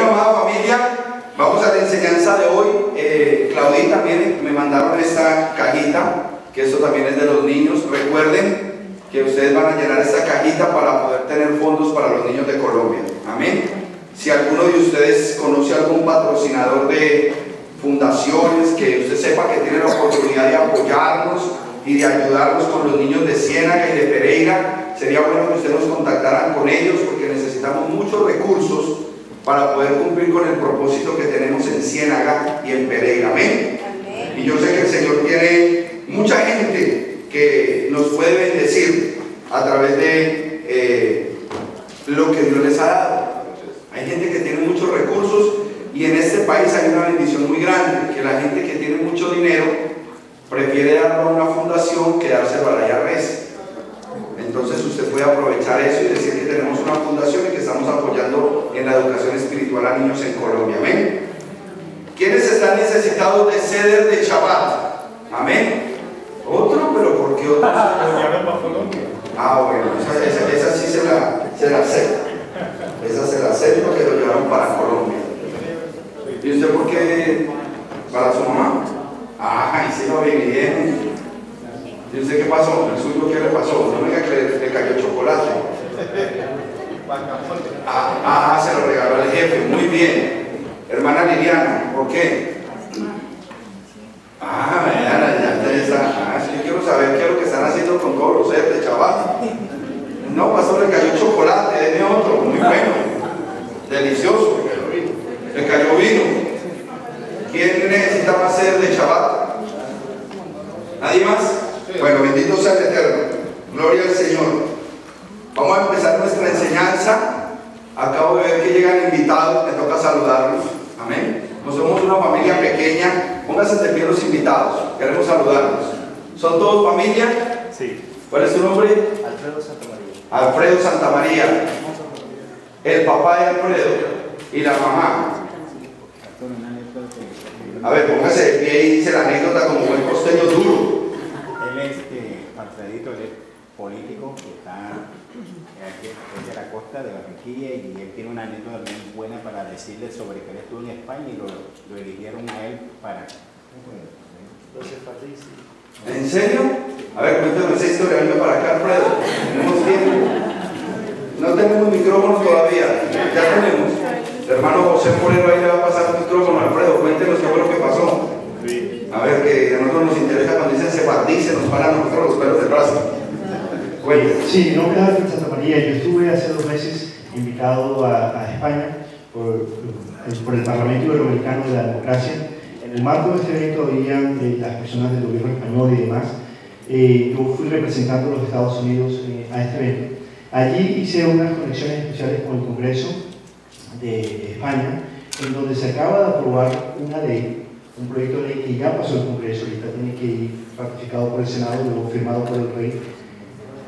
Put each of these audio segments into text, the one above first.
amada familia, vamos a la enseñanza de hoy. Claudita, también me mandaron esta cajita, que esto también es de los niños. Recuerden que ustedes van a llenar esta cajita para poder tener fondos para los niños de Colombia. Amén. Si alguno de ustedes conoce algún patrocinador de fundaciones, que usted sepa que tiene la oportunidad de apoyarnos y de ayudarnos con los niños de Ciénaga y de Pereira, sería bueno que ustedes nos contactaran con ellos, porque necesitamos muchos recursos para poder cumplir con el propósito que tenemos en Ciénaga y en Pereira. Amén. Y yo sé que el Señor tiene mucha gente que nos puede bendecir a través de lo que Dios les ha dado. Hay gente que tiene muchos recursos, y en este país hay una bendición muy grande, que la gente que tiene mucho dinero prefiere darlo a una fundación que dárselo a la IRS. Entonces usted puede aprovechar eso y decir que tenemos una fundación y que estamos apoyando en la educación espiritual a niños en Colombia. Amén. ¿Quiénes están necesitados de ceder de Shabbat? Amén. Otro, pero ¿por qué otro? Ah, bueno, esa sí se la acepto. Esa se la acepto, que lo llevaron para Colombia. ¿Y usted por qué? ¿Para su mamá? Ay, sí lo vi bien. ¿Y usted qué pasó? ¿El suyo qué le pasó? No me diga que le cayó chocolate. Se lo regaló el jefe. Muy bien. Hermana Liliana, ¿por qué? Sí, quiero saber qué es lo que están haciendo con todos los seres de chaval. No, pastor, le cayó chocolate, denme otro, muy bueno, delicioso. Le cayó vino. ¿Quién necesita más ser de Shabbat? ¿Nadie más? Bueno, bendito sea el Eterno. Gloria al Señor. Vamos a empezar nuestra enseñanza. Acabo de ver que llegan invitados, me toca saludarlos. Amén. No somos una familia pequeña. Pónganse de pie los invitados. Queremos saludarlos. ¿Son todos familia? Sí. ¿Cuál es su nombre? Alfredo Santamaría. Alfredo Santamaría. El papá de Alfredo y la mamá. A ver, póngase de pie y dice la anécdota como buen costeño duro. Él es Alfredito, él es político que está de la costa de Barranquilla, y él tiene una anécdota bien buena para decirle sobre que él estuvo en España y lo eligieron a él para los sefardíes. ¿En serio? A ver, cuéntame esa historia, venga para acá, Alfredo. ¿Tenemos tiempo? No tenemos micrófonos todavía, ya tenemos. El hermano José Moreno ahí le va a pasar el micrófono. Alfredo, cuéntenos qué fue lo que pasó. Sí. A ver, que a nosotros nos interesa cuando dicen sefardí, se nos paran a nosotros los pelos del brazo. Cuéntenos. Sí, mi nombre es Alfredo Santamaría. Yo estuve hace 2 meses invitado a España por el Parlamento Iberoamericano de la Democracia. En el marco de este evento habían las personas del gobierno español y demás. Yo fui representando a los Estados Unidos a este evento. Allí hice unas conexiones especiales con el Congreso de España, en donde se acaba de aprobar una ley, un proyecto de ley que ya pasó el Congreso, ahorita tiene que ir ratificado por el Senado, luego firmado por el Rey,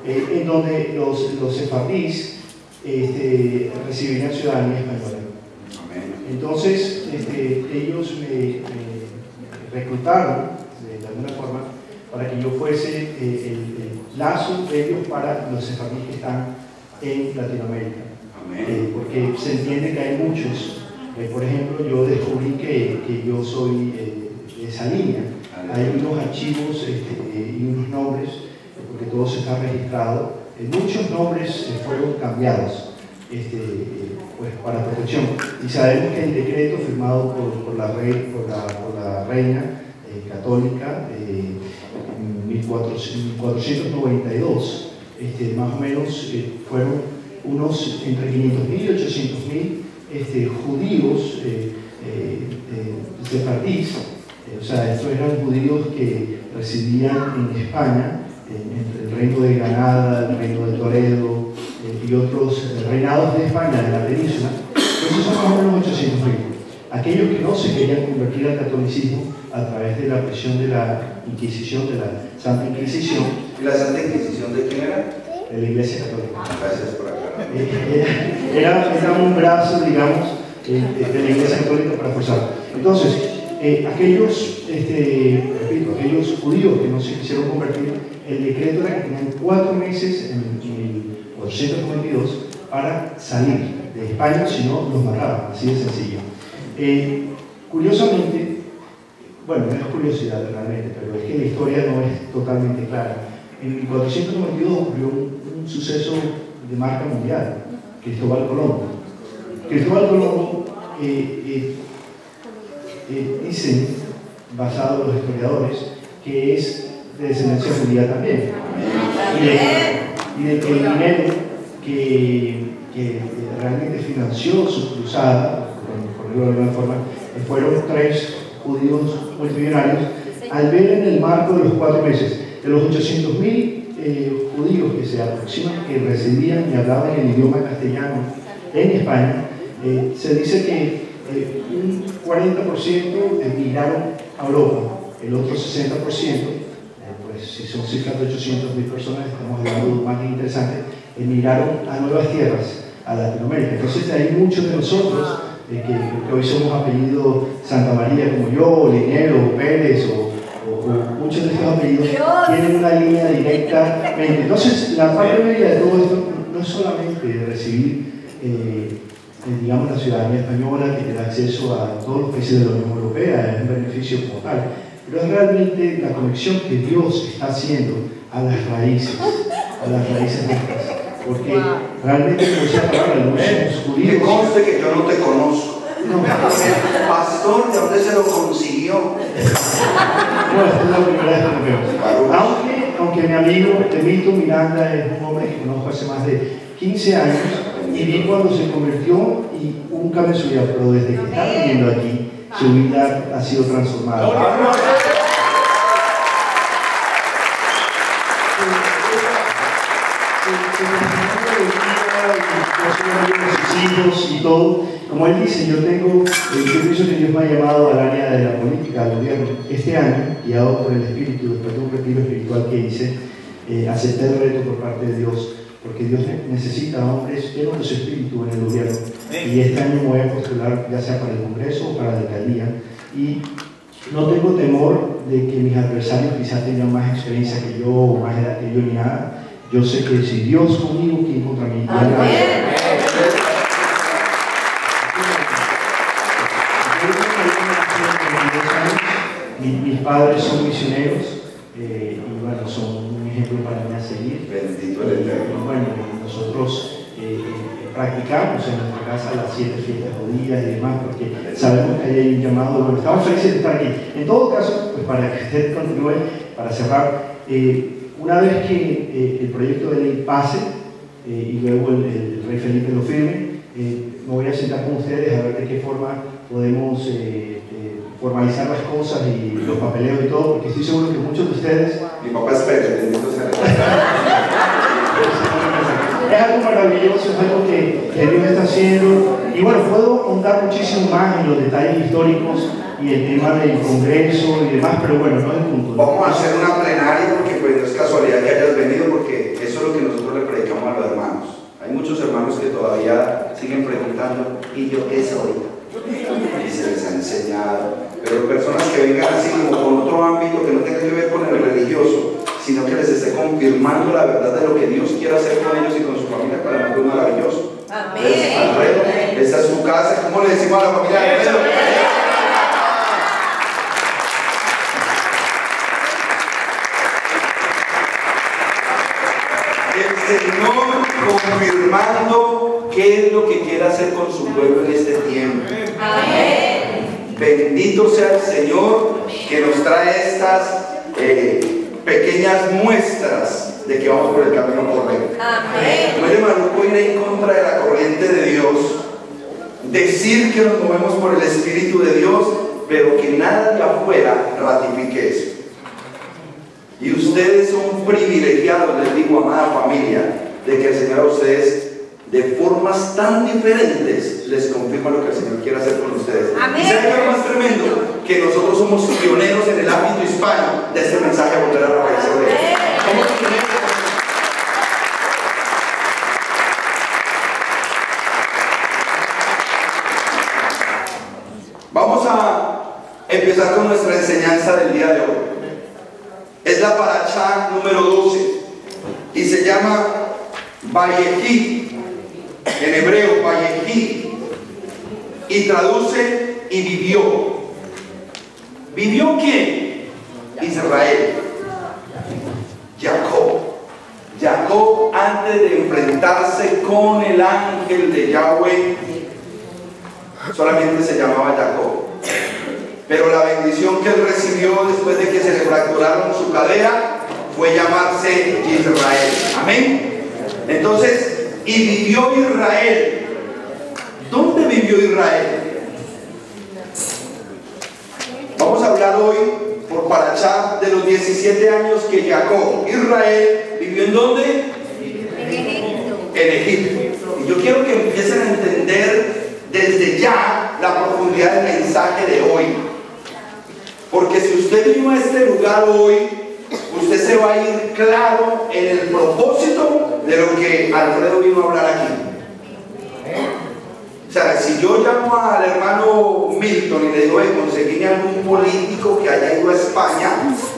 en donde los sefardíes recibirían ciudadanía española. Entonces, ellos me reclutaron de alguna forma para que yo fuese el lazo de ellos para los sefardíes que están en Latinoamérica. Porque se entiende que hay muchos. Por ejemplo, yo descubrí que yo soy de esa línea. Hay unos archivos y unos nombres, porque todo se está registrado. Muchos nombres fueron cambiados pues, para protección. Y sabemos que el decreto firmado por la reina católica en 1492, más o menos fueron unos entre 500.000 y 800.000 judíos sefardíes. O sea, estos eran judíos que residían en España, entre el reino de Granada, el reino de Toledo y otros reinados de España, de la península. Esos son más o menos 800.000. Aquellos que no se querían convertir al catolicismo a través de la presión de la Inquisición, de la Santa Inquisición. ¿Y la Santa Inquisición de quién era? De la Iglesia Católica. Gracias por aclarar. Era un brazo, digamos, de la Iglesia Católica para forzar. Entonces, aquellos judíos que no se quisieron convertir, el decreto era que tenían 4 meses en 1492 para salir de España, sino los mataban, así de sencillo. Curiosamente, bueno, no es curiosidad realmente, pero es que la historia no es totalmente clara. En 1492 ocurrió un suceso de marca mundial, Cristóbal Colón. Cristóbal Colón dicen, basado en los historiadores, que es de descendencia judía también. Y de que el dinero que realmente financió su cruzada, por decirlo de alguna forma, fueron 3 judíos multimillonarios, al ver en el marco de los 4 meses, de los 800.000 judíos que se aproximan, que residían y hablaban el idioma castellano en España, se dice que un 40% emigraron a Europa, el otro 60%, pues si son cerca de 800.000 personas, estamos hablando más interesante, emigraron a nuevas tierras, a Latinoamérica. Entonces hay muchos de nosotros que hoy somos apellido Santa María como yo, Linero, Pérez o muchos de estos apellidos tienen una línea directamente. Entonces la parte media de todo esto no es solamente recibir digamos la ciudadanía española que te da acceso a todos los países de la Unión Europea, es un beneficio como tal, pero es realmente la conexión que Dios está haciendo a las raíces nuestras, porque realmente como esa palabra no somos judíos. Que conste que yo no te conozco. No. Pastor, ¿de dónde se lo consiguió? No, esta es la primera vez que nos vemos. Aunque mi amigo Temito Miranda es un hombre que conozco hace más de 15 años y vi cuando se convirtió y un cambio en su vida, pero desde que está viviendo aquí, su vida ha sido transformada. Sus hijos y todo, como él dice, yo pienso que Dios me ha llamado al área de la política, al gobierno. Este año, guiado por el Espíritu, después de un retiro espiritual que hice, acepté el reto por parte de Dios, porque Dios necesita hombres llenos de su espíritu en el gobierno. Y este año me voy a postular ya sea para el Congreso o para la alcaldía. Y no tengo temor de que mis adversarios quizás tengan más experiencia que yo o más edad que yo ni nada. Yo sé que si Dios conmigo, ¿quién contra mí? Mis padres son misioneros y bueno, son un ejemplo para mí a seguir. Bendito el Eterno. Bueno, nosotros practicamos en nuestra casa las 7 fiestas judías y demás, porque sabemos que hay un llamado. Bueno, estamos felices de estar aquí. En todo caso, pues para que usted continúe, para cerrar, una vez que el proyecto de ley pase y luego el rey Felipe lo firme, me voy a sentar con ustedes a ver de qué forma podemos formalizar las cosas y los papeleos y todo, porque estoy seguro que muchos de ustedes... Mi papá es Pérez, bendito sea el Eterno. Es algo maravilloso, es algo que Dios está haciendo. Y bueno, puedo ahondar muchísimo más en los detalles históricos y el tema del Congreso y demás, pero bueno, no es el punto. Vamos a hacer una plenaria porque pues no es casualidad que hayas venido, porque eso es lo que nosotros le predicamos a los hermanos. Hay muchos hermanos que todavía siguen preguntando, ¿y yo qué soy? Y se les ha enseñado. Pero personas que vengan así como con otro ámbito que no tenga que ver con el religioso, sino que les esté confirmando la verdad de lo que Dios quiere hacer con ellos y con su familia, para nosotros es maravilloso. Amén. Alfredo, esta es su casa. ¿Cómo le decimos a la familia de Alfredo? El Señor confirmando qué es lo que quiere hacer con su pueblo en este tiempo. Amén. Bendito sea el Señor que nos trae estas pequeñas muestras de que vamos por el camino correcto. Amén. No es de maluco ir en contra de la corriente de Dios, decir que nos movemos por el Espíritu de Dios, pero que nada de afuera ratifique eso. Y ustedes son privilegiados, les digo, amada familia, de que el Señor a ustedes de formas tan diferentes les confirma lo que el Señor quiere hacer con ustedes. Amén. ¿Y saben qué es lo más tremendo? Que nosotros somos pioneros en el ámbito hispano de este mensaje a volver a la raíz de Dios. Somos pioneros. Vamos a empezar con nuestra enseñanza del día de hoy. Es la paracha número 12 y se llama Vayehi. en hebreo, Vayehi, y traduce y vivió. ¿Vivió quién? Israel. Jacob, antes de enfrentarse con el ángel de Yahweh, solamente se llamaba Jacob. Pero la bendición que él recibió después de que se le fracturaron su cadera fue llamarse Israel. Amén. Entonces, y vivió Israel. ¿Dónde vivió Israel? Vamos a hablar hoy por Parashá de los 17 años que Jacob, Israel, vivió ¿en dónde? En Egipto. En Egipto. Y yo quiero que empiecen a entender desde ya la profundidad del mensaje de hoy. Porque si usted vino a este lugar hoy, usted se va a ir claro en el propósito de lo que Alfredo vino a hablar aquí. O sea, si yo llamo al hermano Milton y le digo, conseguíme algún político que haya ido a España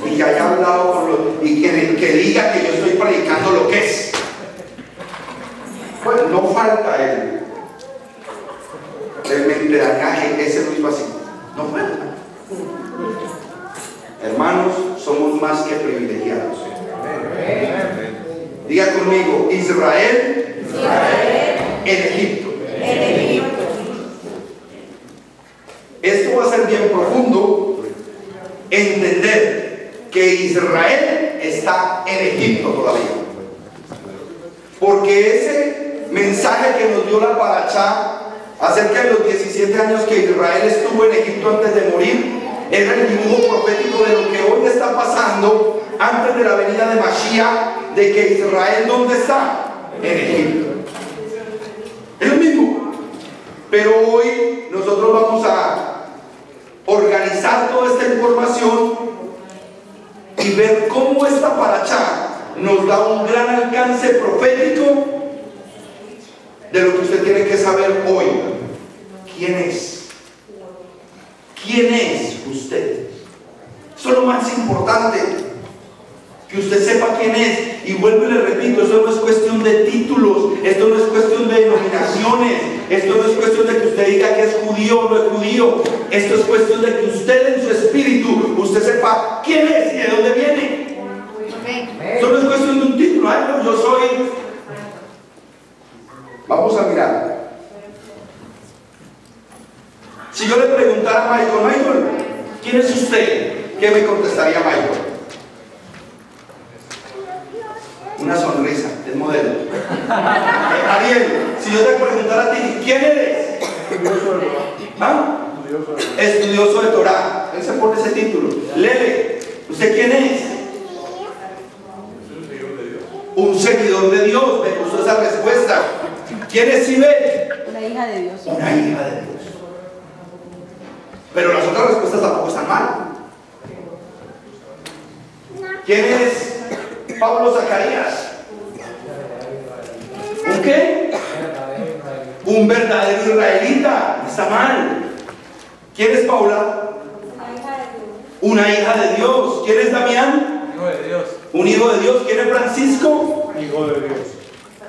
y que haya hablado con los, y que diga que yo estoy predicando lo que es, pues no falta el mentedañaje, ese lo hizo así, no falta. Hermanos, somos más que privilegiados. Diga conmigo, Israel en Egipto. Esto va a ser bien profundo, entender que Israel está en Egipto todavía, porque ese mensaje que nos dio la Parashá acerca de los 17 años que Israel estuvo en Egipto antes de morir era el dibujo profético de lo que hoy está pasando antes de la venida de Mashiach, de que Israel ¿dónde está? En Egipto. Es lo mismo. Pero hoy nosotros vamos a organizar toda esta información y ver cómo esta Parashá nos da un gran alcance profético de lo que usted tiene que saber hoy. ¿Quién es? ¿Quién es usted? Eso es lo más importante, que usted sepa quién es. Y vuelvo y le repito, esto no es cuestión de títulos, esto no es cuestión de denominaciones, esto no es cuestión de que usted diga que es judío o no es judío. Esto es cuestión de que usted en su espíritu, usted sepa quién es y de dónde viene. Esto no es cuestión de un título. Ay, no, yo soy. Vamos a mirar. Si yo le preguntara a Michael, ¿quién es usted? ¿Qué me contestaría Michael? Una sonrisa, es modelo. Ariel, si yo te preguntara a ti, ¿quién eres? ¿Ah? Estudioso de Torah. Él se pone ese título. Lele, ¿usted quién es? Un seguidor de Dios. Me gustó esa respuesta. ¿Quién es Sibel? Una hija de Dios. Una hija de Dios. Pero las otras respuestas tampoco están mal. ¿Quién es Pablo Zacarías? ¿Un qué? Un verdadero israelita. No está mal. ¿Quién es Paula? Una hija de Dios. ¿Quién es Damián? Hijo de Dios. Un hijo de Dios. ¿Quién es Francisco? Hijo de Dios.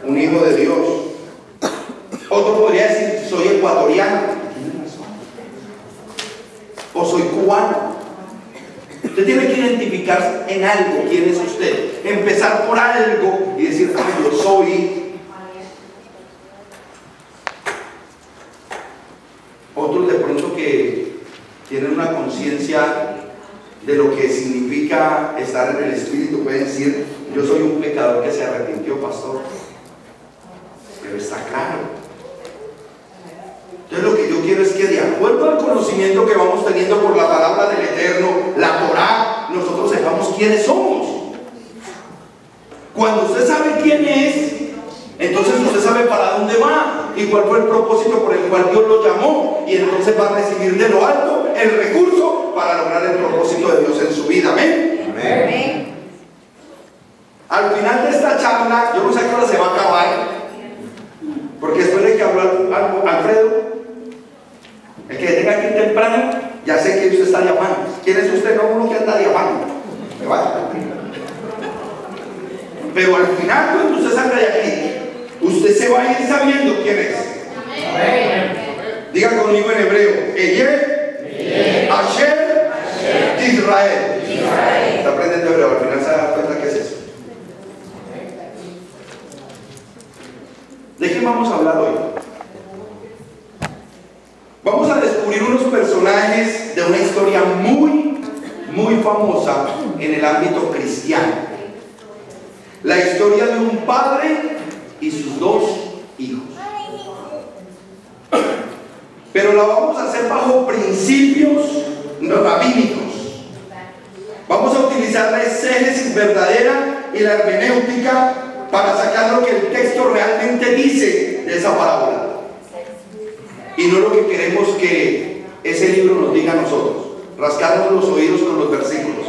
Un hijo de Dios. Otro podría decir, soy ecuatoriano. O soy cubano. Usted tiene que identificar en algo quién es usted. Empezar por algo y decir, yo soy. Otros de pronto que tienen una conciencia de lo que significa estar en el Espíritu pueden decir, yo soy un pecador que se arrepintió, pastor. Pero está claro. Entonces lo que yo quiero es que de acuerdo al conocimiento que vamos teniendo por la palabra del Eterno, la Torah, nosotros sepamos quiénes somos. Cuando usted sabe quién es, entonces usted sabe para dónde va y cuál fue el propósito por el cual Dios lo llamó, y entonces va a recibir de lo alto el recurso para lograr el propósito de Dios en su vida. Amén. Amén. Al final de esta charla, yo no sé a qué hora se va a acabar, porque después de que habló Alfredo, el que tenga que ir temprano, ya sé que usted está llamando. ¿Quién es usted? No, uno que anda llamando. Me vaya. Pero al final, cuando usted salga de aquí, usted usted se va a ir sabiendo quién es. Diga conmigo en hebreo: Eye, Asher, Israel. Está aprendiendo hebreo, al final se da cuenta qué es eso. ¿De qué vamos a hablar hoy? Vamos a descubrir unos personajes de una historia muy famosa en el ámbito cristiano. La historia de un padre y sus dos hijos. Pero la vamos a hacer bajo principios no rabínicos. Vamos a utilizar la exégesis verdadera y la hermenéutica para sacar lo que el texto realmente dice de esa parábola. Y no lo que queremos que ese libro nos diga a nosotros. Rascarnos los oídos con los versículos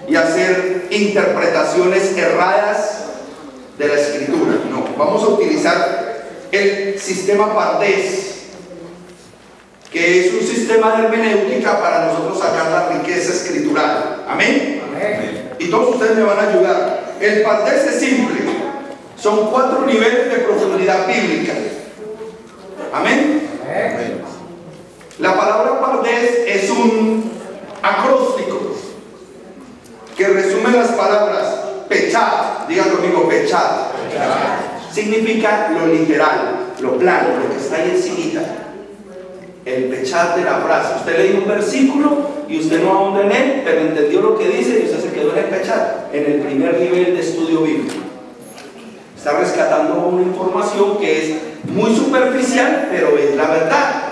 y hacer interpretaciones erradas de la escritura. No, vamos a utilizar el sistema Pardés, que es un sistema de hermenéutica para nosotros sacar la riqueza escritural. ¿Amén? Amén. Y todos ustedes me van a ayudar. El Pardés es simple. Son 4 niveles de profundidad bíblica. ¿Amén? Amén. La palabra Pardés es un acróstico que resume las palabras pechat. Diga conmigo, pechat. Significa lo literal, lo plano, lo que está ahí encimita. El pechat de la frase. Usted lee un versículo y usted no ahonda en él, pero entendió lo que dice y usted se quedó en el pechat, en el primer nivel de estudio bíblico. Está rescatando una información que es muy superficial, pero es la verdad.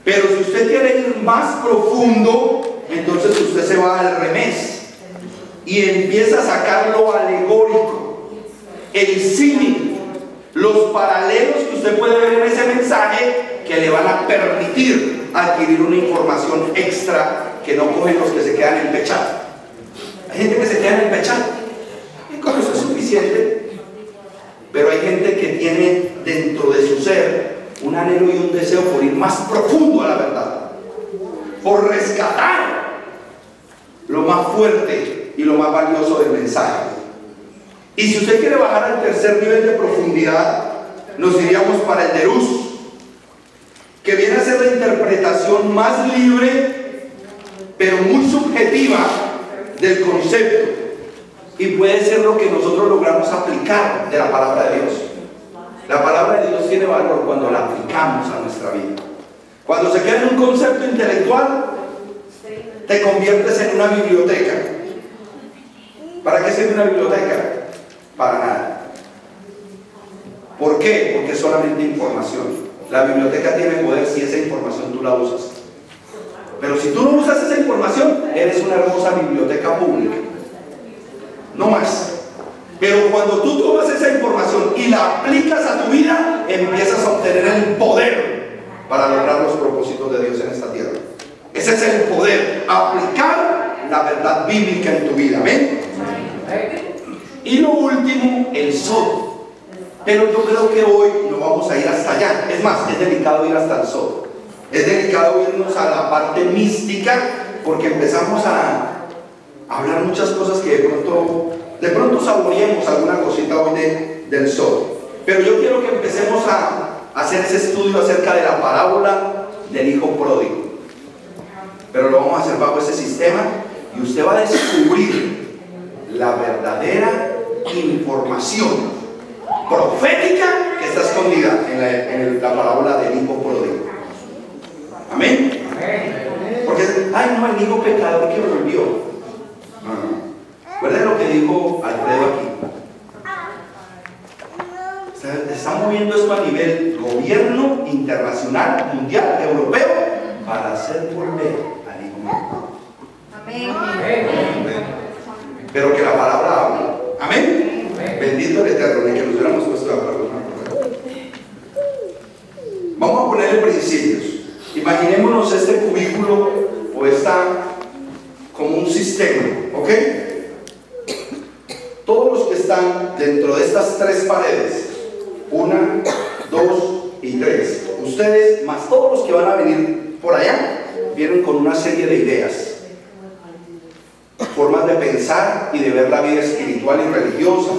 Pero si usted quiere ir más profundo, entonces usted se va al remés y empieza a sacar lo alegórico, el símil, los paralelos que usted puede ver en ese mensaje, que le van a permitir adquirir una información extra que no cogen los que se quedan en pechat. Hay gente que se queda en el pechat y con eso es suficiente, pero hay gente que tiene dentro de su ser un anhelo y un deseo por ir más profundo a la verdad, por rescatar lo más fuerte y lo más valioso del mensaje. Y si usted quiere bajar al tercer nivel de profundidad, nos iríamos para el derus, que viene a ser la interpretación más libre pero muy subjetiva del concepto, y puede ser lo que nosotros logramos aplicar de la palabra de Dios. La palabra de Dios tiene valor cuando la aplicamos a nuestra vida. Cuando se queda en un concepto intelectual, te conviertes en una biblioteca. ¿Para qué sirve una biblioteca? Para nada. ¿Por qué? Porque es solamente información. La biblioteca tiene poder si esa información tú la usas. Pero si tú no usas esa información, eres una hermosa biblioteca pública. No más. Pero cuando tú tomas esa información y la aplicas a tu vida, empiezas a obtener el poder para lograr los propósitos de Dios en esta tierra. Ese es el poder, aplicar la verdad bíblica en tu vida. ¿Amén? Y lo último, el sod. Pero yo creo que hoy no vamos a ir hasta allá. Es más, es delicado ir hasta el sod. Es delicado irnos a la parte mística, porque empezamos a hablar muchas cosas que de pronto saboreemos alguna cosita hoy del sod. Pero yo quiero que empecemos a hacer ese estudio acerca de la parábola del hijo pródigo. Pero lo vamos a hacer bajo ese sistema, y usted va a descubrir la verdadera información profética que está escondida en la parábola del hijo pródigo. Amén. Porque, ay no, el hijo pecador que volvió. Recuerden lo que dijo Alfredo aquí. Está moviendo esto a nivel gobierno internacional, mundial, europeo, para hacer volver al hijo pródigo. Amén. Pero que la palabra hable. Amén. Bendito el Eterno, ni que nos hubiéramos puesto de acuerdo. Vamos a ponerle principios. Imaginémonos este cubículo o esta como un sistema, ¿ok? Todos los que están dentro de estas 3 paredes, 1, 2 y 3, ustedes más todos los que van a venir por allá, vienen con una serie de ideas, formas de pensar y de ver la vida espiritual y religiosa,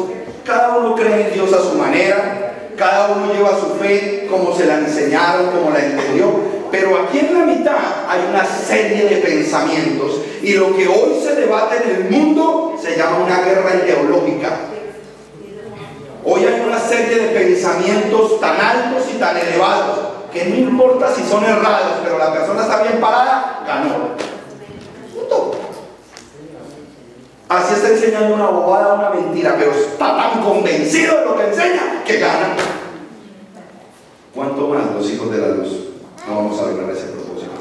Cada uno cree en Dios a su manera, cada uno lleva su fe como se la enseñaron, como la entendió, pero aquí en la mitad hay una serie de pensamientos y lo que hoy se debate en el mundo se llama una guerra ideológica. Hoy hay una serie de pensamientos tan altos y tan elevados que no importa si son errados, pero la persona está bien parada, ganó. Punto. Así está enseñando una bobada, una mentira, pero está tan convencido de lo que enseña que gana. ¿Cuánto más los hijos de la luz? No vamos a lograr ese propósito.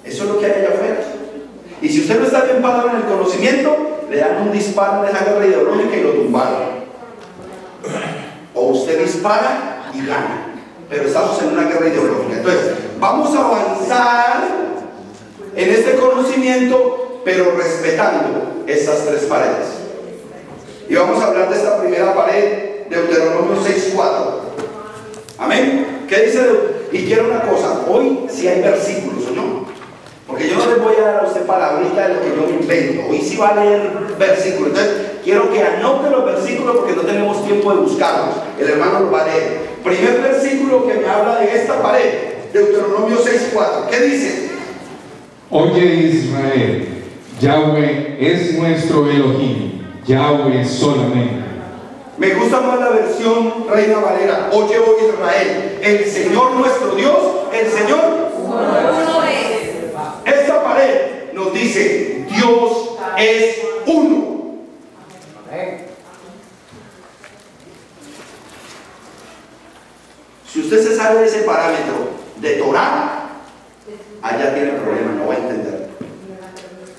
Eso es lo que hay allá afuera. Y si usted no está bien parado en el conocimiento, le dan un disparo en esa guerra ideológica y lo tumbaron. O usted dispara y gana. Pero estamos en una guerra ideológica. Entonces, vamos a avanzar en este conocimiento, pero respetando estas tres paredes. Y vamos a hablar de esta primera pared, Deuteronomio 6:4. Amén. ¿Qué dice? Y quiero una cosa, hoy sí hay versículos, ¿o no? Porque yo no les voy a dar a usted palabrita de lo que yo me invento. Hoy sí va a leer versículos. Entonces, quiero que anote los versículos porque no tenemos tiempo de buscarlos. El hermano los va a leer. Primer versículo que me habla de esta pared, Deuteronomio 6:4. ¿Qué dice? Oye Israel, Yahweh es nuestro Elohim, Yahweh solamente. Me gusta más la versión Reina Valera. Oye, oh Israel, el Señor nuestro Dios, el Señor Uno es. Esta pared nos dice, Dios es uno. Si usted se sabe de ese parámetro de Torah, allá tiene problema, no va a entender.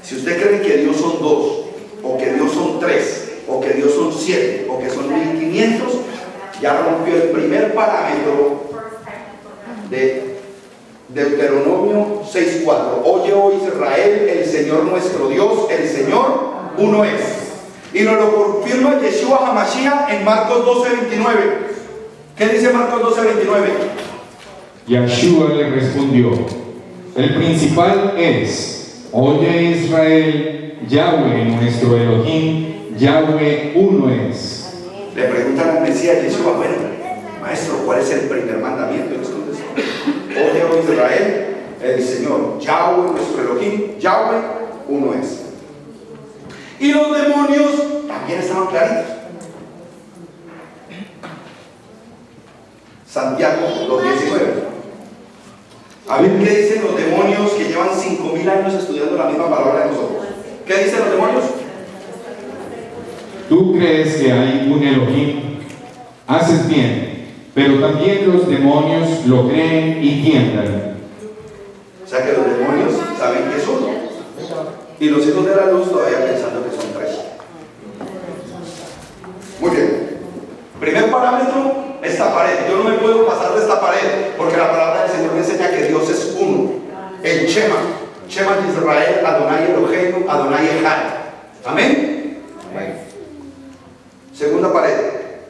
Si usted cree que Dios son dos, o que Dios son tres, o que Dios son 7, o que son 1500, ya rompió el primer parámetro de Deuteronomio 6:4. Oye, oh Israel, el Señor nuestro Dios, el Señor uno es. Y nos lo confirma Yeshua HaMashiach en Marcos 12:29. ¿Qué dice Marcos 12:29? Yeshua le respondió, el principal es, oye Israel, Yahweh nuestro Elohim, Yahweh uno es. Le preguntan al Mesías Yeshua, bueno, maestro, ¿cuál es el primer mandamiento? Oye, oh Israel, el Señor, Yahweh nuestro Elohim, Yahweh uno es. Y los demonios también estaban claritos. Santiago 2:19. A ver qué dicen los demonios que llevan 5000 años estudiando la misma palabra de nosotros. ¿Qué dicen los demonios? Tú crees que hay un Elohim, haces bien, pero también los demonios lo creen y tiemblan. O sea que los demonios saben que es uno. Y los hijos de la luz todavía pensando que son tres. Muy bien. Primer parámetro, esta pared. Yo no me puedo pasar de esta pared porque la palabra del Señor me enseña que Dios es uno. El Shema. Shema de Israel, Adonai Eloheinu, Adonai Echad. Amén. Segunda pared,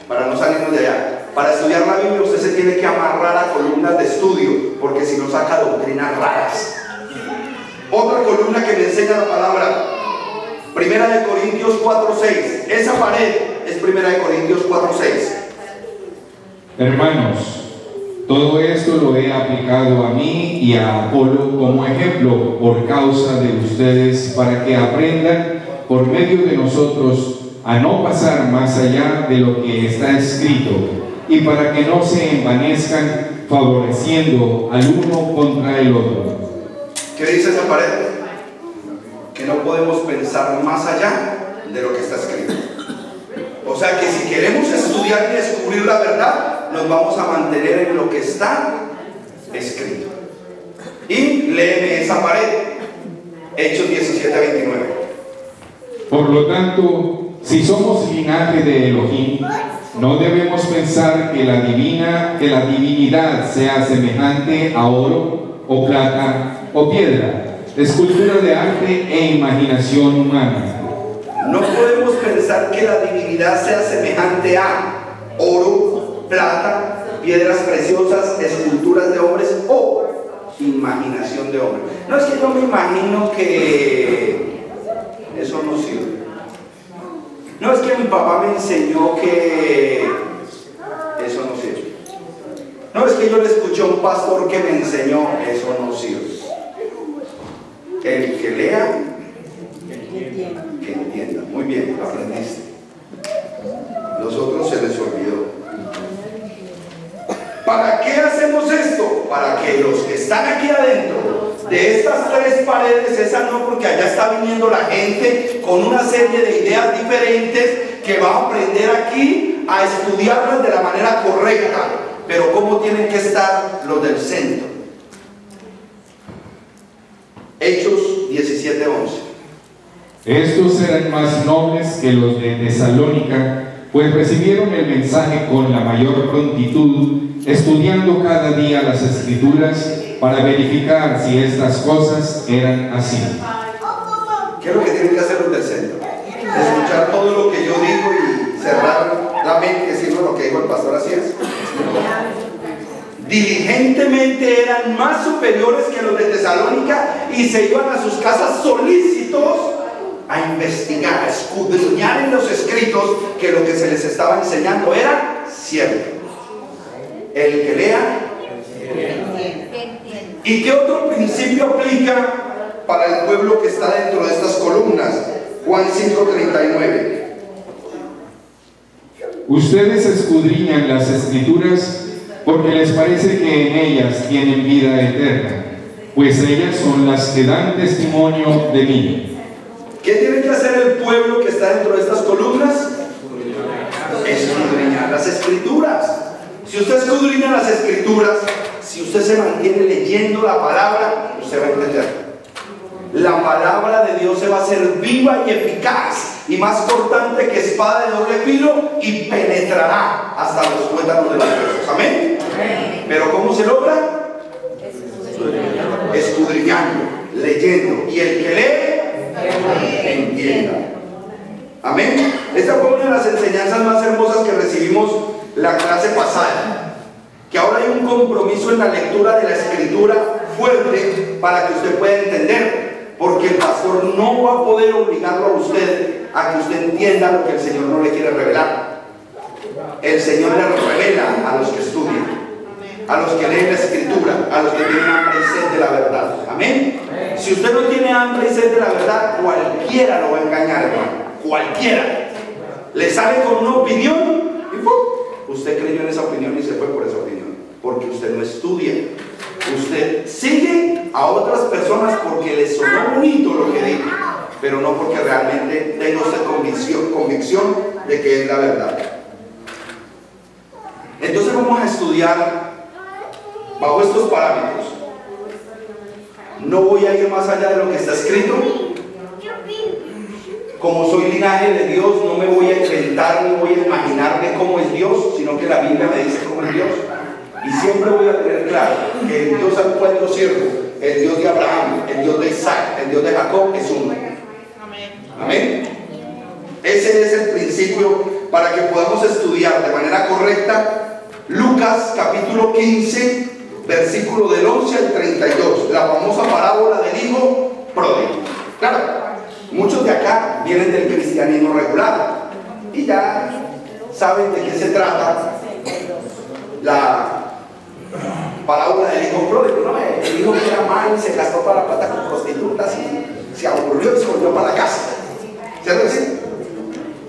para no salirnos de allá. Para estudiar la Biblia usted se tiene que amarrar a columnas de estudio, porque si no saca doctrinas raras. Otra columna que me enseña la palabra, Primera de Corintios 4:6. Esa pared es Primera de Corintios 4:6. Hermanos, todo esto lo he aplicado a mí y a Apolo como ejemplo por causa de ustedes, para que aprendan por medio de nosotros a no pasar más allá de lo que está escrito, y para que no se envanezcan favoreciendo al uno contra el otro. ¿Qué dice esa pared? Que no podemos pensar más allá de lo que está escrito. O sea que si queremos estudiar y descubrir la verdad, nos vamos a mantener en lo que está escrito. Y léeme esa pared, Hechos 17:29. Por lo tanto, si somos linaje de Elohim, no debemos pensar que la divinidad sea semejante a oro o plata o piedra, escultura de arte e imaginación humana. No podemos pensar que la divinidad sea semejante a oro, plata, piedras preciosas, esculturas de hombres o imaginación de hombres. No es que yo me imagino que eso no sirve. No es que mi papá me enseñó que eso no sirve. No, es que yo le escuché a un pastor que me enseñó, eso no sirve. El que lea, que entienda. Muy bien, lo aprendiste. Los otros se les olvidó. ¿Para qué hacemos esto? Para que los que están aquí adentro de estas tres paredes, esa no, porque allá está viniendo la gente con una serie de ideas diferentes que va a aprender aquí a estudiarlas de la manera correcta. Pero ¿cómo tienen que estar los del centro? Hechos 17:11. Estos eran más nobles que los de Tesalónica, pues recibieron el mensaje con la mayor prontitud, estudiando cada día las Escrituras para verificar si estas cosas eran así. ¿Qué es lo que tienen que hacer los del centro? Escuchar todo lo que yo digo y cerrar la mente diciendo lo que dijo el pastor, así es. Diligentemente eran más superiores que los de Tesalónica y se iban a sus casas solícitos a investigar, a escudriñar en los escritos que lo que se les estaba enseñando era cierto. El que lea. ¿Y qué otro principio aplica para el pueblo que está dentro de estas columnas? Juan 5:39. Ustedes escudriñan las Escrituras porque les parece que en ellas tienen vida eterna, pues ellas son las que dan testimonio de mí. ¿Qué tiene que hacer el pueblo que está dentro de estas columnas? Escudriñar las Escrituras. Si usted escudriña las Escrituras, si usted se mantiene leyendo la palabra, usted va a entender. La palabra de Dios se va a hacer viva y eficaz y más cortante que espada de doble filo y penetrará hasta los tuétanos de los huesos. ¿Amén? Pero ¿cómo se logra? Escudriñando, leyendo. Y el que lee, entienda. Amén. Esta fue una de las enseñanzas más hermosas que recibimos la clase pasada. Que ahora hay un compromiso en la lectura de la Escritura fuerte para que usted pueda entender. Porque el pastor no va a poder obligarlo a usted a que usted entienda lo que el Señor no le quiere revelar. El Señor le revela a los que estudian, a los que leen la Escritura, a los que tienen hambre y sed de la verdad. Amén. Si usted no tiene hambre y sed de la verdad, cualquiera lo va a engañar, hermano. Cualquiera. Le sale con una opinión y ¡pum! Usted creyó en esa opinión y se fue por esa opinión. Porque usted no estudia. Usted sigue a otras personas porque le sonó bonito lo que dijo, pero no porque realmente tenga usted convicción de que es la verdad. Entonces vamos a estudiar bajo estos parámetros. No voy a ir más allá de lo que está escrito. Como soy linaje de Dios, no me voy a inventar ni voy a imaginarme cómo es Dios, sino que la Biblia me dice cómo es Dios. Y siempre voy a tener claro que el Dios al cual yo sirvo, el Dios de Abraham, el Dios de Isaac, el Dios de Jacob, es uno. Amén. Ese es el principio para que podamos estudiar de manera correcta Lucas capítulo 15, versículo del 11 al 32, la famosa parábola del hijo pródigo. Claro, muchos de acá vienen del cristianismo regular y ya saben de qué se trata la parábola del hijo pródigo, ¿no? El hijo que era malo y se gastó toda la plata con prostitutas y se aburrió y se volvió para la casa. ¿Cierto que sí?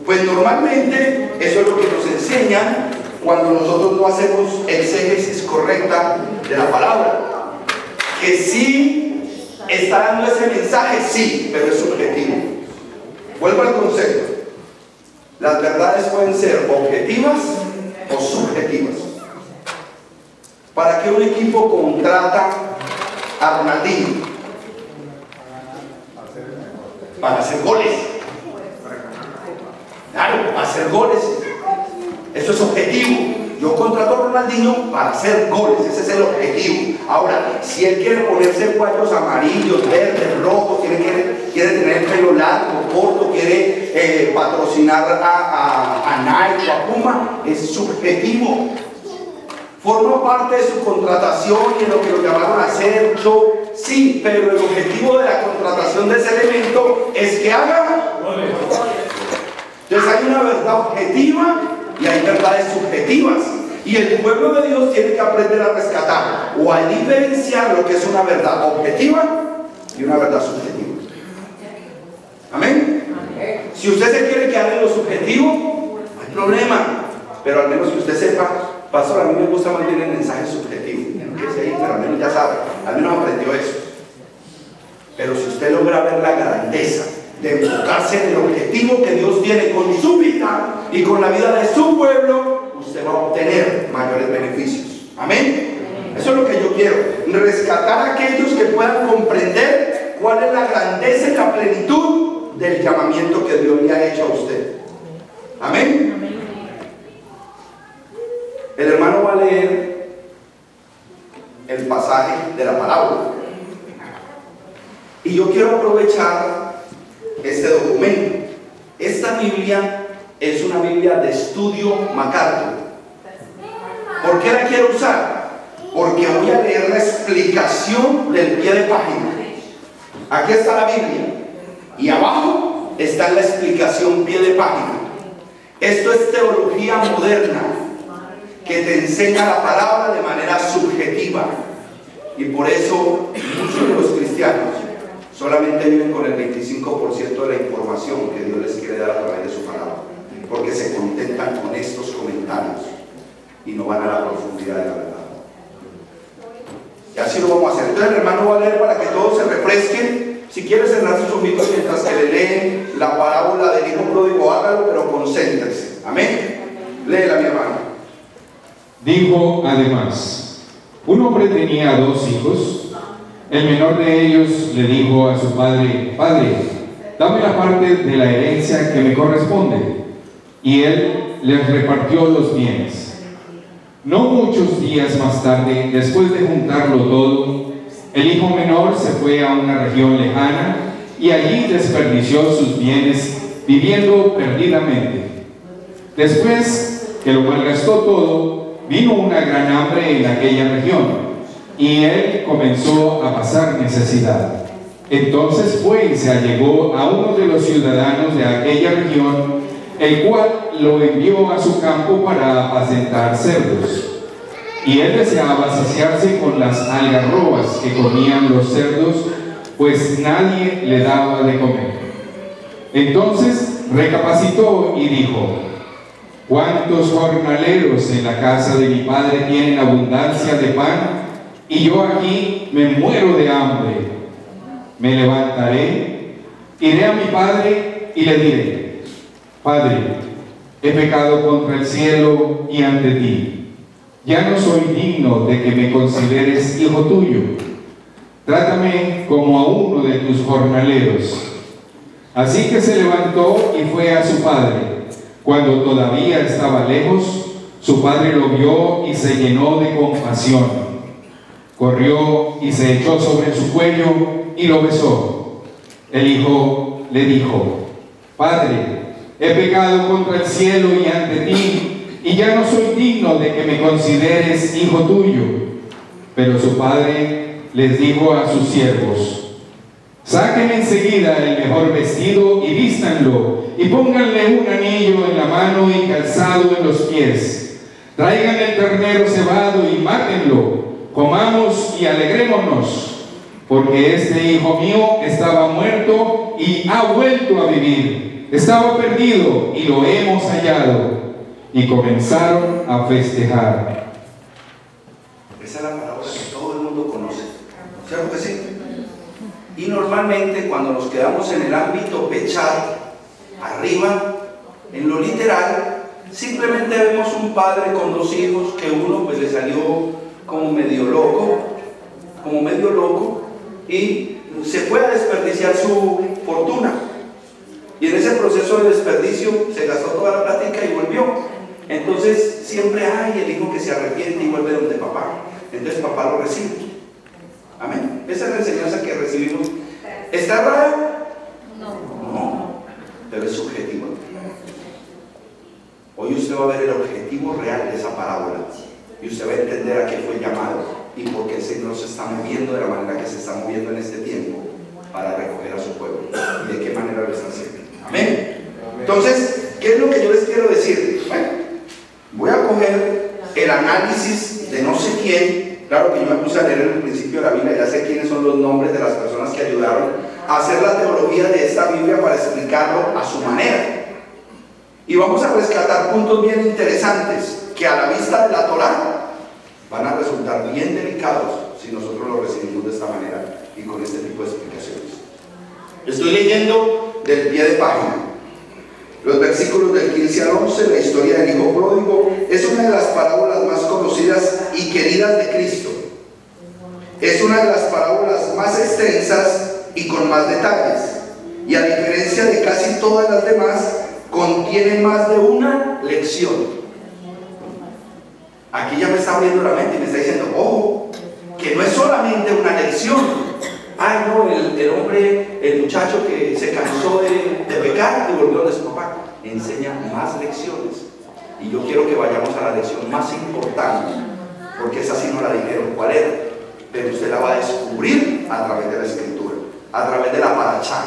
Pues normalmente eso es lo que nos enseñan cuando nosotros no hacemos exégesis correcta de la palabra. Que sí está dando ese mensaje, sí, pero es subjetivo. Vuelvo al concepto. Las verdades pueden ser objetivas o subjetivas. ¿Para qué un equipo contrata a Ronaldinho? Para hacer goles. Claro, para hacer goles. Eso es objetivo. Yo contrato a Ronaldinho para hacer goles. Ese es el objetivo. Ahora, si él quiere ponerse cuadros amarillos, verdes, rojos, quiere tener el pelo largo, corto, quiere patrocinar a Nike o a Puma, es subjetivo. Forma parte de su contratación y en lo que lo llamaron a hacer show, sí, pero el objetivo de la contratación de ese elemento es que haga. Entonces hay una verdad objetiva y hay verdades subjetivas. Y el pueblo de Dios tiene que aprender a rescatar o a diferenciar lo que es una verdad objetiva y una verdad subjetiva. ¿Amén? Si usted se quiere quedar en lo subjetivo, no hay problema. Pero al menos que usted sepa, pastor, a mí me gusta más bien el mensaje subjetivo. Pero al menos ya sabe, al menos aprendió eso. Pero si usted logra ver la grandeza de enfocarse en el objetivo que Dios tiene con su vida y con la vida de su pueblo, usted va a obtener mayores beneficios. Amén. Eso es lo que yo quiero, rescatar a aquellos que puedan comprender cuál es la grandeza y la plenitud del llamamiento que Dios le ha hecho a usted. Amén. El hermano va a leer el pasaje de la parábola y yo quiero aprovechar este documento. Esta Biblia es una Biblia de estudio MacArthur. ¿Por qué la quiero usar? Porque voy a leer la explicación del pie de página. Aquí está la Biblia y abajo está la explicación pie de página. Esto es teología moderna que te enseña la palabra de manera subjetiva, y por eso muchos de los cristianos solamente viven con el 25% de la información que Dios les quiere dar a través de su palabra, porque se contentan con estos comentarios y no van a la profundidad de la verdad. Y así lo vamos a hacer. Entonces el hermano va a leer para que todos se refresquen. Si quiere cerrar sus ojitos mientras que le leen la parábola del hijo pródigo, hágalo, pero concéntrese. Amén. Léela, mi hermano. Dijo además: un hombre tenía 2 hijos. El menor de ellos le dijo a su padre: Padre, dame la parte de la herencia que me corresponde. Y él les repartió los bienes. No muchos días más tarde, después de juntarlo todo, el hijo menor se fue a una región lejana y allí desperdició sus bienes viviendo perdidamente. Después que lo malgastó todo, vino una gran hambre en aquella región y él comenzó a pasar necesidad. Entonces fue y se allegó a uno de los ciudadanos de aquella región, el cual lo envió a su campo para apacentar cerdos. Y él deseaba saciarse con las algarrobas que comían los cerdos, pues nadie le daba de comer. Entonces recapacitó y dijo: ¿cuántos jornaleros en la casa de mi padre tienen abundancia de pan, y yo aquí me muero de hambre? Me levantaré, iré a mi padre y le diré: Padre, he pecado contra el cielo y ante ti. Ya no soy digno de que me consideres hijo tuyo. Trátame como a uno de tus jornaleros. Así que se levantó y fue a su padre. Cuando todavía estaba lejos, su padre lo vio y se llenó de compasión. Corrió y se echó sobre su cuello y lo besó. El hijo le dijo: Padre, he pecado contra el cielo y ante ti, y ya no soy digno de que me consideres hijo tuyo. Pero su padre les dijo a sus siervos: saquen enseguida el mejor vestido y vístanlo, y pónganle un anillo en la mano y calzado en los pies. Traigan el ternero cebado y mátenlo, comamos y alegrémonos, porque este hijo mío estaba muerto y ha vuelto a vivir, estaba perdido y lo hemos hallado. Y comenzaron a festejar. Esa es la palabra que todo el mundo conoce, ¿cierto que sí? Y normalmente cuando nos quedamos en el ámbito pechado, arriba, en lo literal, simplemente vemos un padre con 2 hijos, que uno pues le salió como medio loco, y se fue a desperdiciar su fortuna. Y en ese proceso de desperdicio se gastó toda la plática y volvió. Entonces siempre hay el hijo que se arrepiente y vuelve donde papá. Entonces papá lo recibe. Amén. Esa es la enseñanza que recibimos. ¿Está rara? No, pero es subjetiva. Hoy usted va a ver el objetivo real de esa parábola y usted va a entender a qué fue llamado y por qué el Señor se está moviendo de la manera que se está moviendo en este tiempo para recoger a su pueblo y de qué manera lo está haciendo. Amén. Entonces, ¿Qué es lo que yo les quiero decir? Bueno, voy a coger el análisis de no sé quién. Claro que yo me puse a leer en el principio de la Biblia, ya sé quiénes son los nombres de las personas que ayudaron a hacer la teología de esta Biblia para explicarlo a su manera. Y vamos a rescatar puntos bien interesantes que a la vista de la Torá van a resultar bien delicados si nosotros lo recibimos de esta manera y con este tipo de explicaciones. Estoy leyendo del pie de página. Los versículos del 15 al 11, la historia del hijo pródigo, es una de las parábolas más conocidas y queridas de Cristo. Es una de las parábolas más extensas y con más detalles. Y a diferencia de casi todas las demás, contiene más de una lección. Aquí ya me está abriendo la mente y me está diciendo, ojo, que no es solamente una lección. Ay, no, el hombre, el muchacho que se cansó de pecar y volvió de su papá. Enseña más lecciones. Y yo quiero que vayamos a la lección más importante, porque esa sí no la dijeron cuál era, pero usted la va a descubrir a través de la Escritura, a través de la Parashá.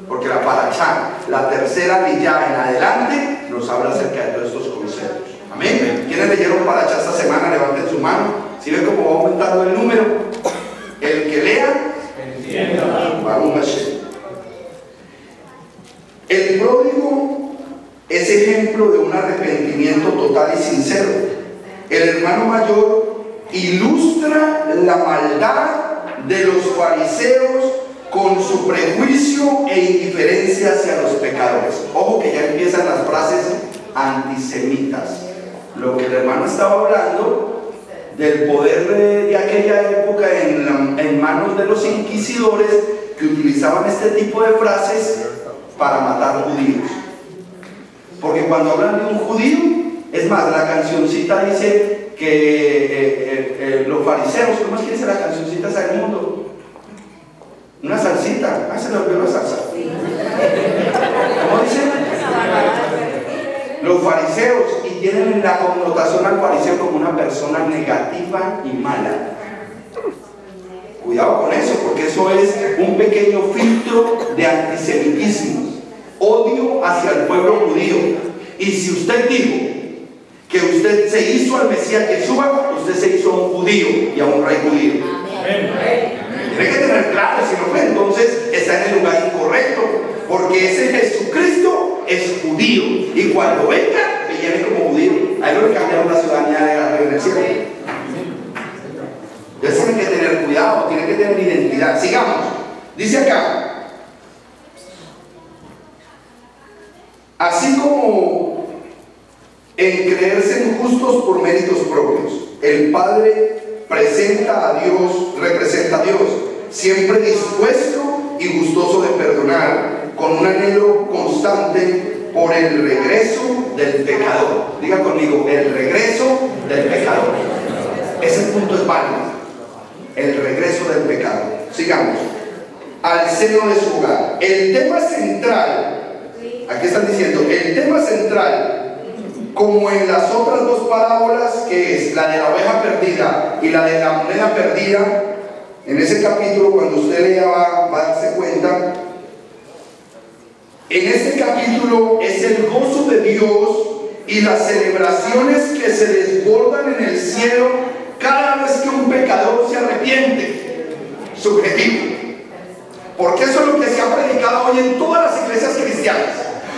Porque la Parashá, la tercera liyá en adelante, nos habla acerca de todos estos conceptos. Amén. ¿Quiénes leyeron Parashá esta semana? Levanten su mano. Si ven cómo va aumentando el número, el que lea, vamos a hacer. El pródigo es ejemplo de un arrepentimiento total y sincero. El hermano mayor ilustra la maldad de los fariseos con su prejuicio e indiferencia hacia los pecadores. Ojo que ya empiezan las frases antisemitas. Lo que el hermano estaba hablando del poder de aquella época en manos de los inquisidores que utilizaban este tipo de frases para matar judíos. Porque cuando hablan de un judío, es más, la cancioncita dice que los fariseos, ¿cómo es que dice la cancioncita esa del mundo? Una salsita, se le olvidó la salsa. ¿Cómo dice? Los fariseos, y tienen la connotación al fariseo como una persona negativa y mala. Cuidado con eso, porque eso es un pequeño filtro de antisemitismo, odio hacia el pueblo judío. Y si usted dijo que usted se hizo al Mesías Yeshua, usted se hizo a un judío y a un rey judío. Amén. Tiene que tener claro, si no, entonces está en el lugar incorrecto, porque ese Jesucristo es judío y cuando venga, viene como judío. A él no le cambiaron la ciudadanía de la reina del cielo. Entonces tienen que tener cuidado, tienen que tener identidad. Sigamos. Dice acá: así como en creerse injustos por méritos propios, el Padre representa a Dios, siempre dispuesto y gustoso de perdonar, con un anhelo constante por el regreso del pecador. Diga conmigo, el regreso del pecador. Ese punto es válido. El regreso del pecador. Sigamos. Al seno de su hogar. El tema central, aquí están diciendo, el tema central, como en las otras dos parábolas, que es la de la oveja perdida y la de la moneda perdida, en ese capítulo, cuando usted lea va a darse cuenta. En este capítulo es el gozo de Dios y las celebraciones que se desbordan en el cielo cada vez que un pecador se arrepiente. Subjetivo. Porque eso es lo que se ha predicado hoy en todas las iglesias cristianas.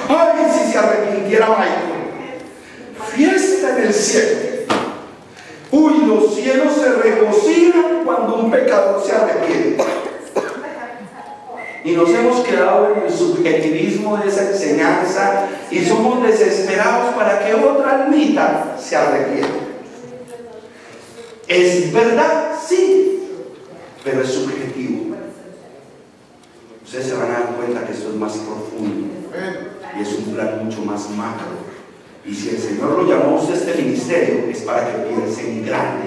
Ay, si se arrepintiera Michael. Fiesta en el cielo. Uy, los cielos se regocijan cuando un pecador se arrepiente. Y nos hemos quedado en el subjetivismo de esa enseñanza y somos desesperados para que otra almita se arrepienta. ¿Es verdad? Sí, pero es subjetivo. Ustedes se van a dar cuenta que esto es más profundo y es un plan mucho más macro. Y si el Señor lo llamó a usted este ministerio, es para que piense en grande,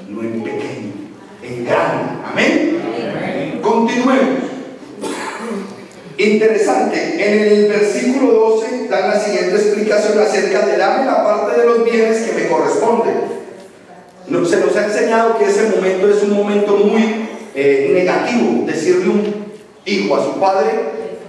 no en pequeño, en grande. Amén. Amén. Continuemos. Interesante, en el versículo 12 dan la siguiente explicación acerca de dame la parte de los bienes que me corresponden. Se nos ha enseñado que ese momento es un momento muy negativo. Decirle un hijo a su padre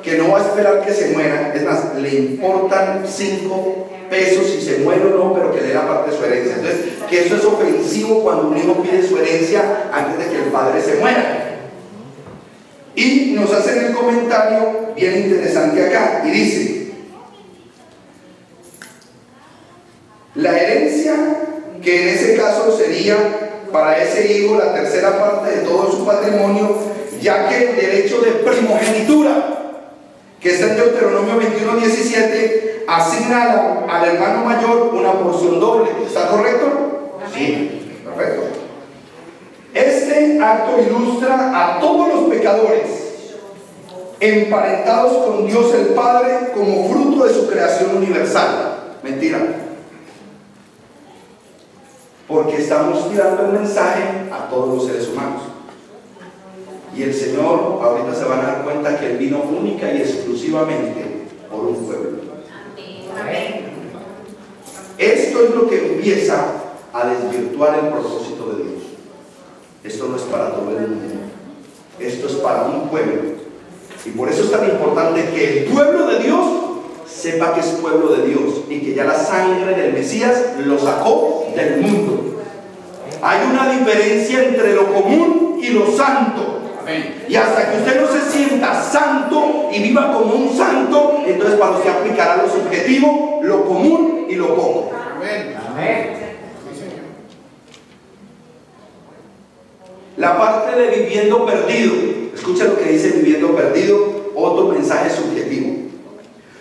que no va a esperar que se muera, es más, le importan 5 pesos si se muere o no, pero que le dé la parte de su herencia. Entonces, que eso es ofensivo cuando un hijo pide su herencia antes de que el padre se muera. Y nos hacen el comentario bien interesante acá, y dice: la herencia, que en ese caso sería para ese hijo la tercera parte de todo su patrimonio, ya que el derecho de primogenitura, que está en Deuteronomio 21:17, asigna al hermano mayor una porción doble. ¿Está correcto? Sí, perfecto. Este acto ilustra a todos los pecadores emparentados con Dios el Padre como fruto de su creación universal. Mentira. Porque estamos tirando el mensaje a todos los seres humanos. Y el Señor, ahorita se van a dar cuenta que Él vino única y exclusivamente por un pueblo. Amén. Esto es lo que empieza a desvirtuar el propósito de Dios. Esto no es para todo el mundo. Esto es para un pueblo. Y por eso es tan importante que el pueblo de Dios sepa que es pueblo de Dios y que ya la sangre del Mesías lo sacó del mundo. Hay una diferencia entre lo común y lo santo. Y hasta que usted no se sienta santo y viva como un santo, entonces para usted aplicará lo subjetivo, lo común y lo poco. Amén. La parte de viviendo perdido, escucha lo que dice viviendo perdido, otro mensaje subjetivo.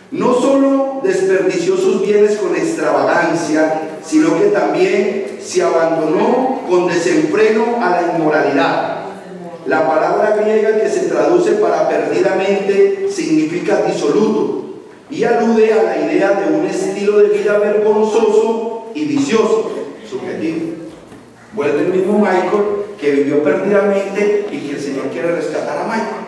No solo desperdició sus bienes con extravagancia, sino que también se abandonó con desenfreno a la inmoralidad. La palabra griega que se traduce para perdidamente significa disoluto y alude a la idea de un estilo de vida vergonzoso y vicioso, subjetivo. Vuelve el mismo Michael que vivió perdidamente y que el Señor quiere rescatar a Michael.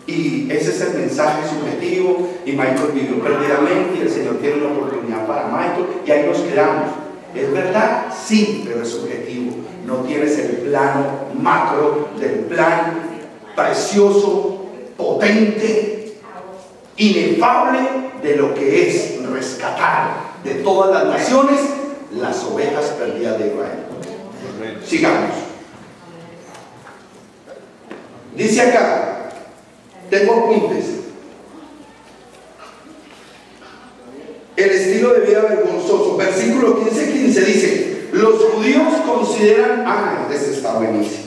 Y ese es el mensaje subjetivo, y Michael vivió perdidamente y el Señor tiene una oportunidad para Michael, y ahí nos quedamos. ¿Es verdad? Sí, pero es subjetivo. No tienes el plano macro del plan precioso, potente, inefable de lo que es rescatar de todas las naciones las ovejas perdidas de Israel. Sigamos. Dice acá, tengo apuntes. El estilo de vida vergonzoso. Versículo 15 dice: los judíos consideran... Este está buenísimo.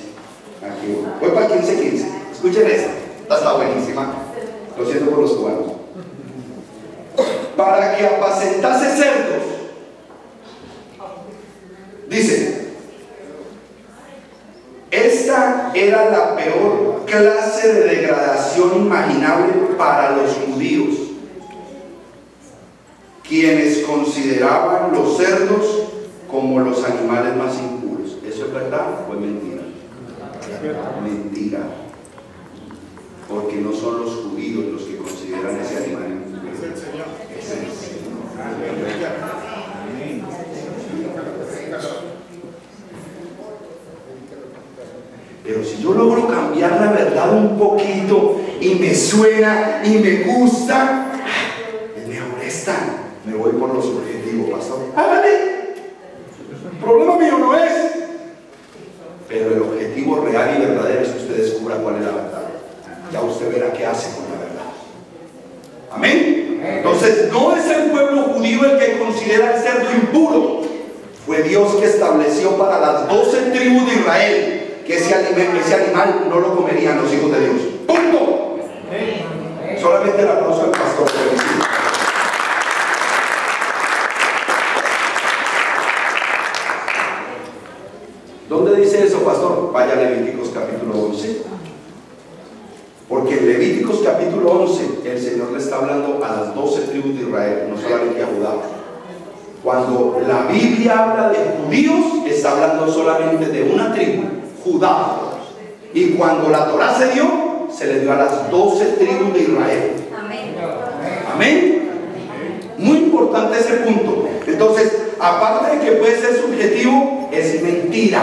Aquí voy para 15. Escuchen esta. Esta está buenísima. Lo siento por los cubanos. Para que apacentase cerdos. Dice: esta era la peor clase de degradación imaginable para los judíos, quienes consideraban los cerdos como los animales más impuros. ¿Eso es verdad o es mentira? Mentira. Porque no son los judíos los que consideran ese animal impuro. Es el Señor. Es el Señor. Pero si yo logro cambiar la verdad un poquito y me suena y me gusta, me molestan. Me voy por lo subjetivo, pastor. ¡Hágale! El problema mío no es. Pero el objetivo real y verdadero es que usted descubra cuál es la verdad. Ya usted verá qué hace con la verdad. Amén. Entonces, no es el pueblo judío el que considera el cerdo impuro. Fue Dios que estableció para las 12 tribus de Israel que ese animal no lo comerían los hijos de Dios. ¡Punto! Solamente el aplauso del pastor. ¿Dónde dice eso, pastor? Vaya a Levíticos capítulo 11. Porque en Levíticos capítulo 11 el Señor le está hablando a las 12 tribus de Israel, no solamente a Judá. Cuando la Biblia habla de judíos, está hablando solamente de una tribu, Judá. Y cuando la Torá se dio, se le dio a las 12 tribus de Israel. Amén. Amén. Muy importante ese punto. Entonces, aparte de que puede ser subjetivo, es mentira.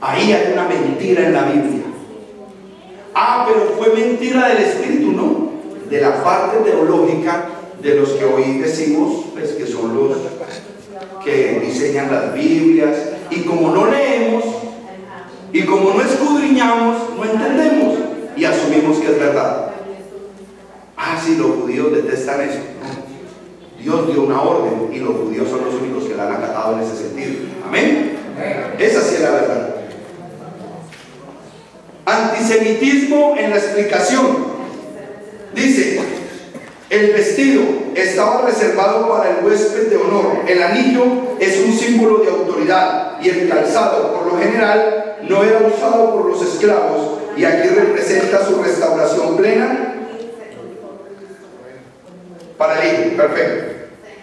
Ahí hay una mentira en la Biblia. Ah, pero fue mentira del espíritu, no. De la parte teológica de los que hoy decimos, pues, que son los que diseñan las Biblias. Y como no leemos, y como no escudriñamos, no entendemos y asumimos que es verdad. Ah, sí, los judíos detestan eso. No. Dios dio una orden y los judíos son los únicos que la han acatado en ese sentido. Amén. Esa sí es la verdad. Antisemitismo en la explicación. Dice: el vestido estaba reservado para el huésped de honor. El anillo es un símbolo de autoridad y el calzado, por lo general, no era usado por los esclavos, y aquí representa su restauración plena para el hijo. Perfecto.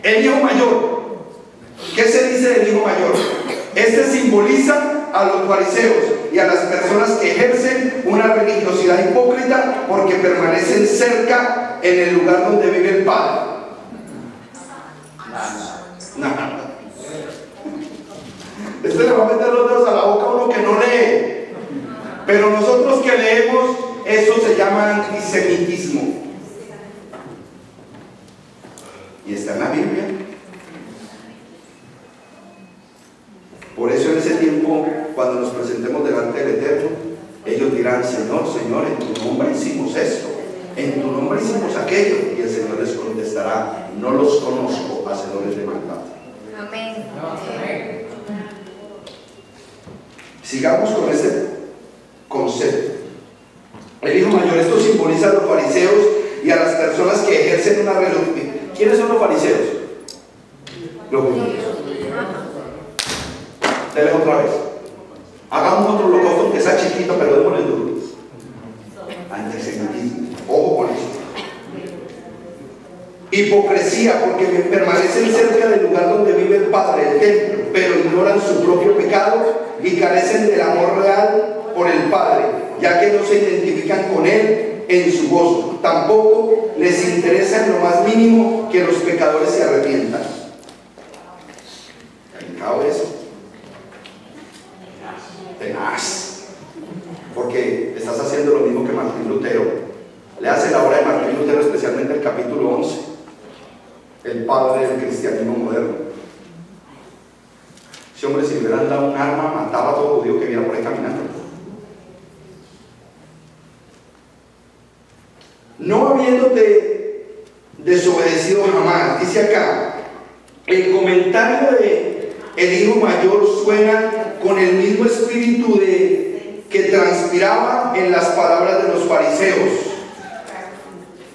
El hijo mayor. ¿Qué se dice del hijo mayor? Este simboliza a los fariseos y a las personas que ejercen una religiosidad hipócrita porque permanecen cerca en el lugar donde vive el Padre. Nada. Este le va a meter los dedos a la boca a uno que no lee. Pero nosotros que leemos, eso se llama antisemitismo. Y está en la Biblia. Por eso en ese tiempo, cuando nos presentemos delante del Eterno, ellos dirán: Señor, Señor, en tu nombre hicimos esto, en tu nombre hicimos aquello. Y el Señor les contestará: no los conozco, hacedores de maldad. Amén. Sigamos con este concepto. El hijo mayor, esto simboliza a los fariseos y a las personas que ejercen una religión. ¿Quiénes son los fariseos? Los judíos. Dele otra vez. Hagamos otro holocausto que sea chiquito, pero démosle duro. Antisemitismo. Ojo con eso. Hipocresía, porque permanecen cerca del lugar donde vive el Padre, el templo, pero ignoran su propio pecado y carecen del amor real por el Padre, ya que no se identifican con Él en su gozo. Tampoco les interesa en lo más mínimo que los pecadores se arrepientan. Delicado eso. Tenaz. Porque estás haciendo lo mismo que Martín Lutero. Le hace la obra de Martín Lutero, especialmente el capítulo 11, el padre del cristianismo moderno. Ese hombre, si le hubieran dado un arma, mataba a todo judío que viera por ahí caminando. No habiéndote desobedecido jamás, dice acá, el comentario de el hijo mayor suena con el mismo espíritu que transpiraba en las palabras de los fariseos.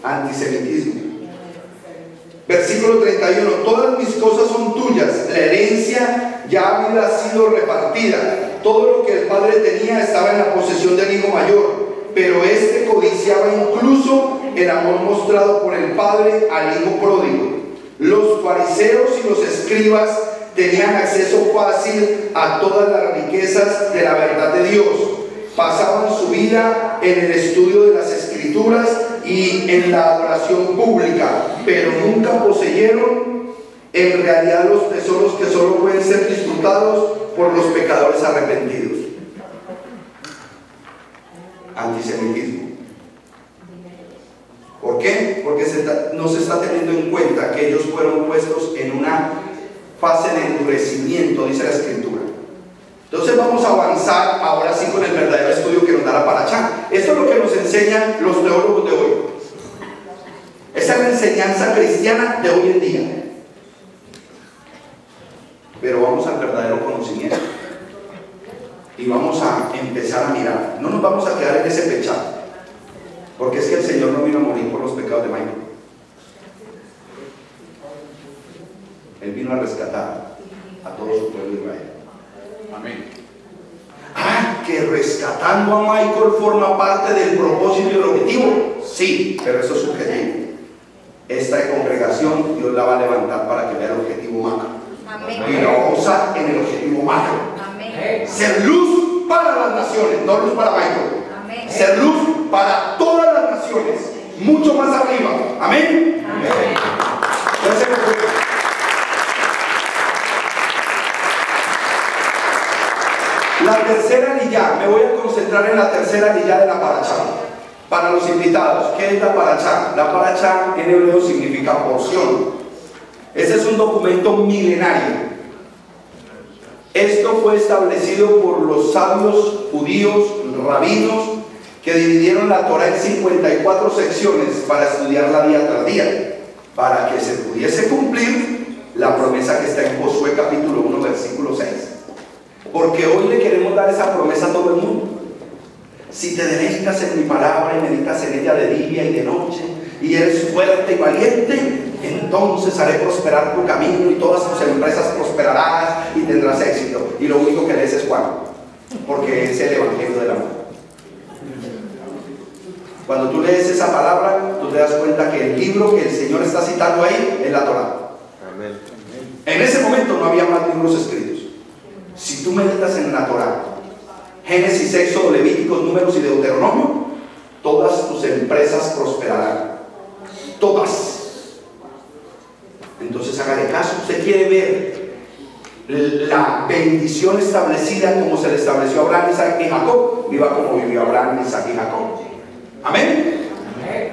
Antisemitismo. Versículo 31: todas mis cosas son tuyas, la herencia ya había sido repartida, todo lo que el padre tenía estaba en la posesión del hijo mayor, pero este codiciaba incluso el amor mostrado por el padre al hijo pródigo. Los fariseos y los escribas tenían acceso fácil a todas las riquezas de la verdad de Dios. Pasaban su vida en el estudio de las Escrituras y en la adoración pública, pero nunca poseyeron en realidad los tesoros que solo pueden ser disfrutados por los pecadores arrepentidos. Antisemitismo. ¿Por qué? Porque no se está teniendo en cuenta que ellos fueron puestos en una fase de endurecimiento, dice la Escritura. Entonces vamos a avanzar ahora sí con el verdadero estudio que nos da la Parashá. Esto es lo que nos enseñan los teólogos de hoy. Esa es la enseñanza cristiana de hoy en día. Pero vamos al verdadero conocimiento y vamos a empezar a mirar. No nos vamos a quedar en ese pechado, porque es que el Señor no vino a morir por los pecados de Michael. Él vino a rescatar a todo su pueblo de Israel. Amén. Ah, que rescatando a Michael forma parte del propósito y el objetivo. Sí, pero eso es subjetivo. Esta congregación Dios la va a levantar para que vea el objetivo macro. Amén. Y la vamos a usar en el objetivo macro. Amén. Ser luz para las naciones, no luz para Michael. Amén. Ser luz para todas las naciones, mucho más arriba. Amén. Amén. Gracias. La tercera liyá, me voy a concentrar en la tercera liyá de la Parashá. Para los invitados, ¿qué es la parachá? La parachá en hebreo significa porción. Ese es un documento milenario. Esto fue establecido por los sabios judíos, rabinos, que dividieron la Torá en 54 secciones para estudiarla día tras día, para que se pudiese cumplir la promesa que está en Josué capítulo 1, versículo 6. Porque hoy le queremos dar esa promesa a todo el mundo. Si te deleitas en mi palabra y meditas en ella de día y de noche, y eres fuerte y valiente, entonces haré prosperar tu camino y todas tus empresas prosperarás y tendrás éxito. Y lo único que lees es Juan, porque es el evangelio del amor. Cuando tú lees esa palabra, tú te das cuenta que el libro que el Señor está citando ahí es la Torá. En ese momento no había más libros escritos. Si tú meditas en la Torá, Génesis, Éxodo, Levíticos, Números y Deuteronomio, todas tus empresas prosperarán. Todas. Entonces hágale caso. Usted quiere ver la bendición establecida como se le estableció a Abraham, Isaac y Jacob. Viva como vivió Abraham, Isaac y Jacob. Amén.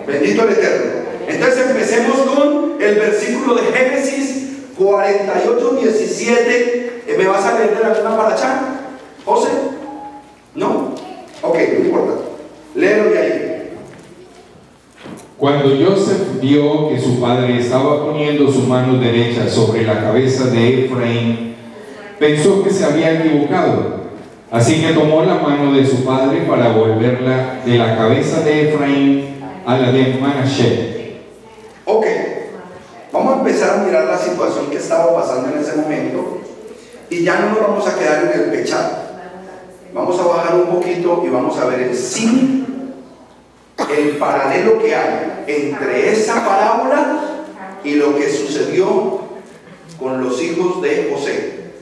Bendito el Eterno. Entonces empecemos con el versículo de Génesis 48, 17. ¿Me vas a leer de la misma parachá, José? ¿No? Ok, no importa. Léelo de ahí. Cuando Joseph vio que su padre estaba poniendo su mano derecha sobre la cabeza de Efraín, pensó que se había equivocado. Así que tomó la mano de su padre para volverla de la cabeza de Efraín a la de Manasés. Ok, vamos a empezar a mirar la situación que estaba pasando en ese momento y ya no nos vamos a quedar en el pechado. Vamos a bajar un poquito y vamos a ver el símil, el paralelo que hay entre esa parábola y lo que sucedió con los hijos de José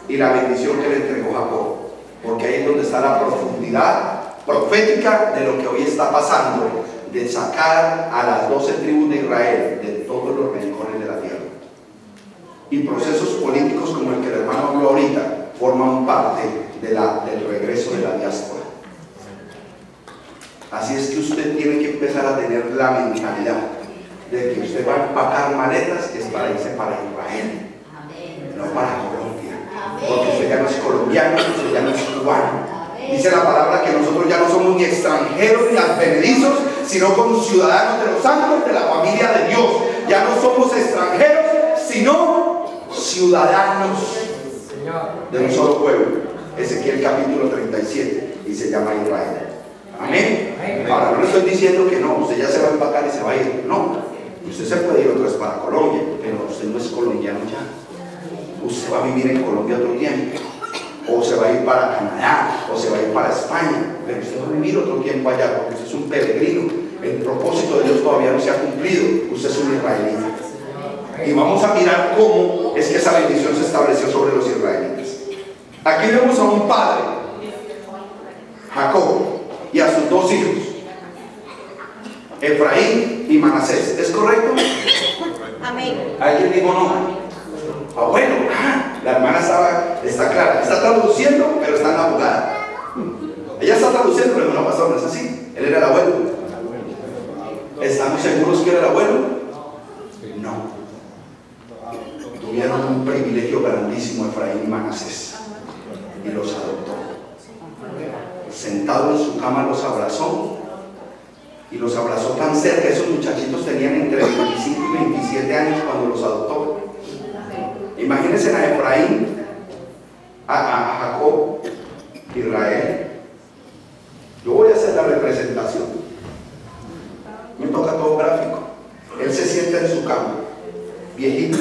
y la bendición que le entregó Jacob, porque ahí es donde está la profundidad profética de lo que hoy está pasando, de sacar a las 12 tribus de Israel de todos los rincones de la tierra. Y procesos políticos como el que el hermano habló ahorita forman parte del regreso de la diáspora. Así es que usted tiene que empezar a tener la mentalidad de que usted va a empacar maletas es para irse para Israel, no para Colombia, porque usted ya no es colombiano, usted ya no es cubano. Dice la palabra que nosotros ya no somos ni extranjeros ni advenedizos, sino como ciudadanos de los santos, de la familia de Dios. Ya no somos extranjeros, sino ciudadanos de un solo pueblo. Ezequiel capítulo 37, y se llama Israel. Amén. Ahora no le estoy diciendo que no, usted ya se va a empacar y se va a ir. No, usted se puede ir otra vez para Colombia, pero usted no es colombiano ya. Usted va a vivir en Colombia otro tiempo, o se va a ir para Canadá, o se va a ir para España, pero usted va a vivir otro tiempo allá, porque usted es un peregrino. El propósito de Dios todavía no se ha cumplido. Usted es un israelita. Y vamos a mirar cómo es que esa bendición se estableció sobre los israelitas. Aquí vemos a un padre, Jacob, y a sus dos hijos, Efraín y Manasés. ¿Es correcto? Amén. ¿Alguien dijo no? Ah, bueno, la hermana está clara, está traduciendo, pero está en la abogada. Ella está traduciendo, pero no pasó, no es así. Él era el abuelo. ¿Estamos seguros que era el abuelo? No. Tuvieron un privilegio grandísimo Efraín y Manasés, y los adoptó. Sentado en su cama los abrazó, y los abrazó tan cerca. Esos muchachitos tenían entre 25 y 27 años cuando los adoptó. Imagínense a Efraín, a Jacob, Israel. Yo voy a hacer la representación. Me toca todo gráfico. Él se sienta en su cama, viejito,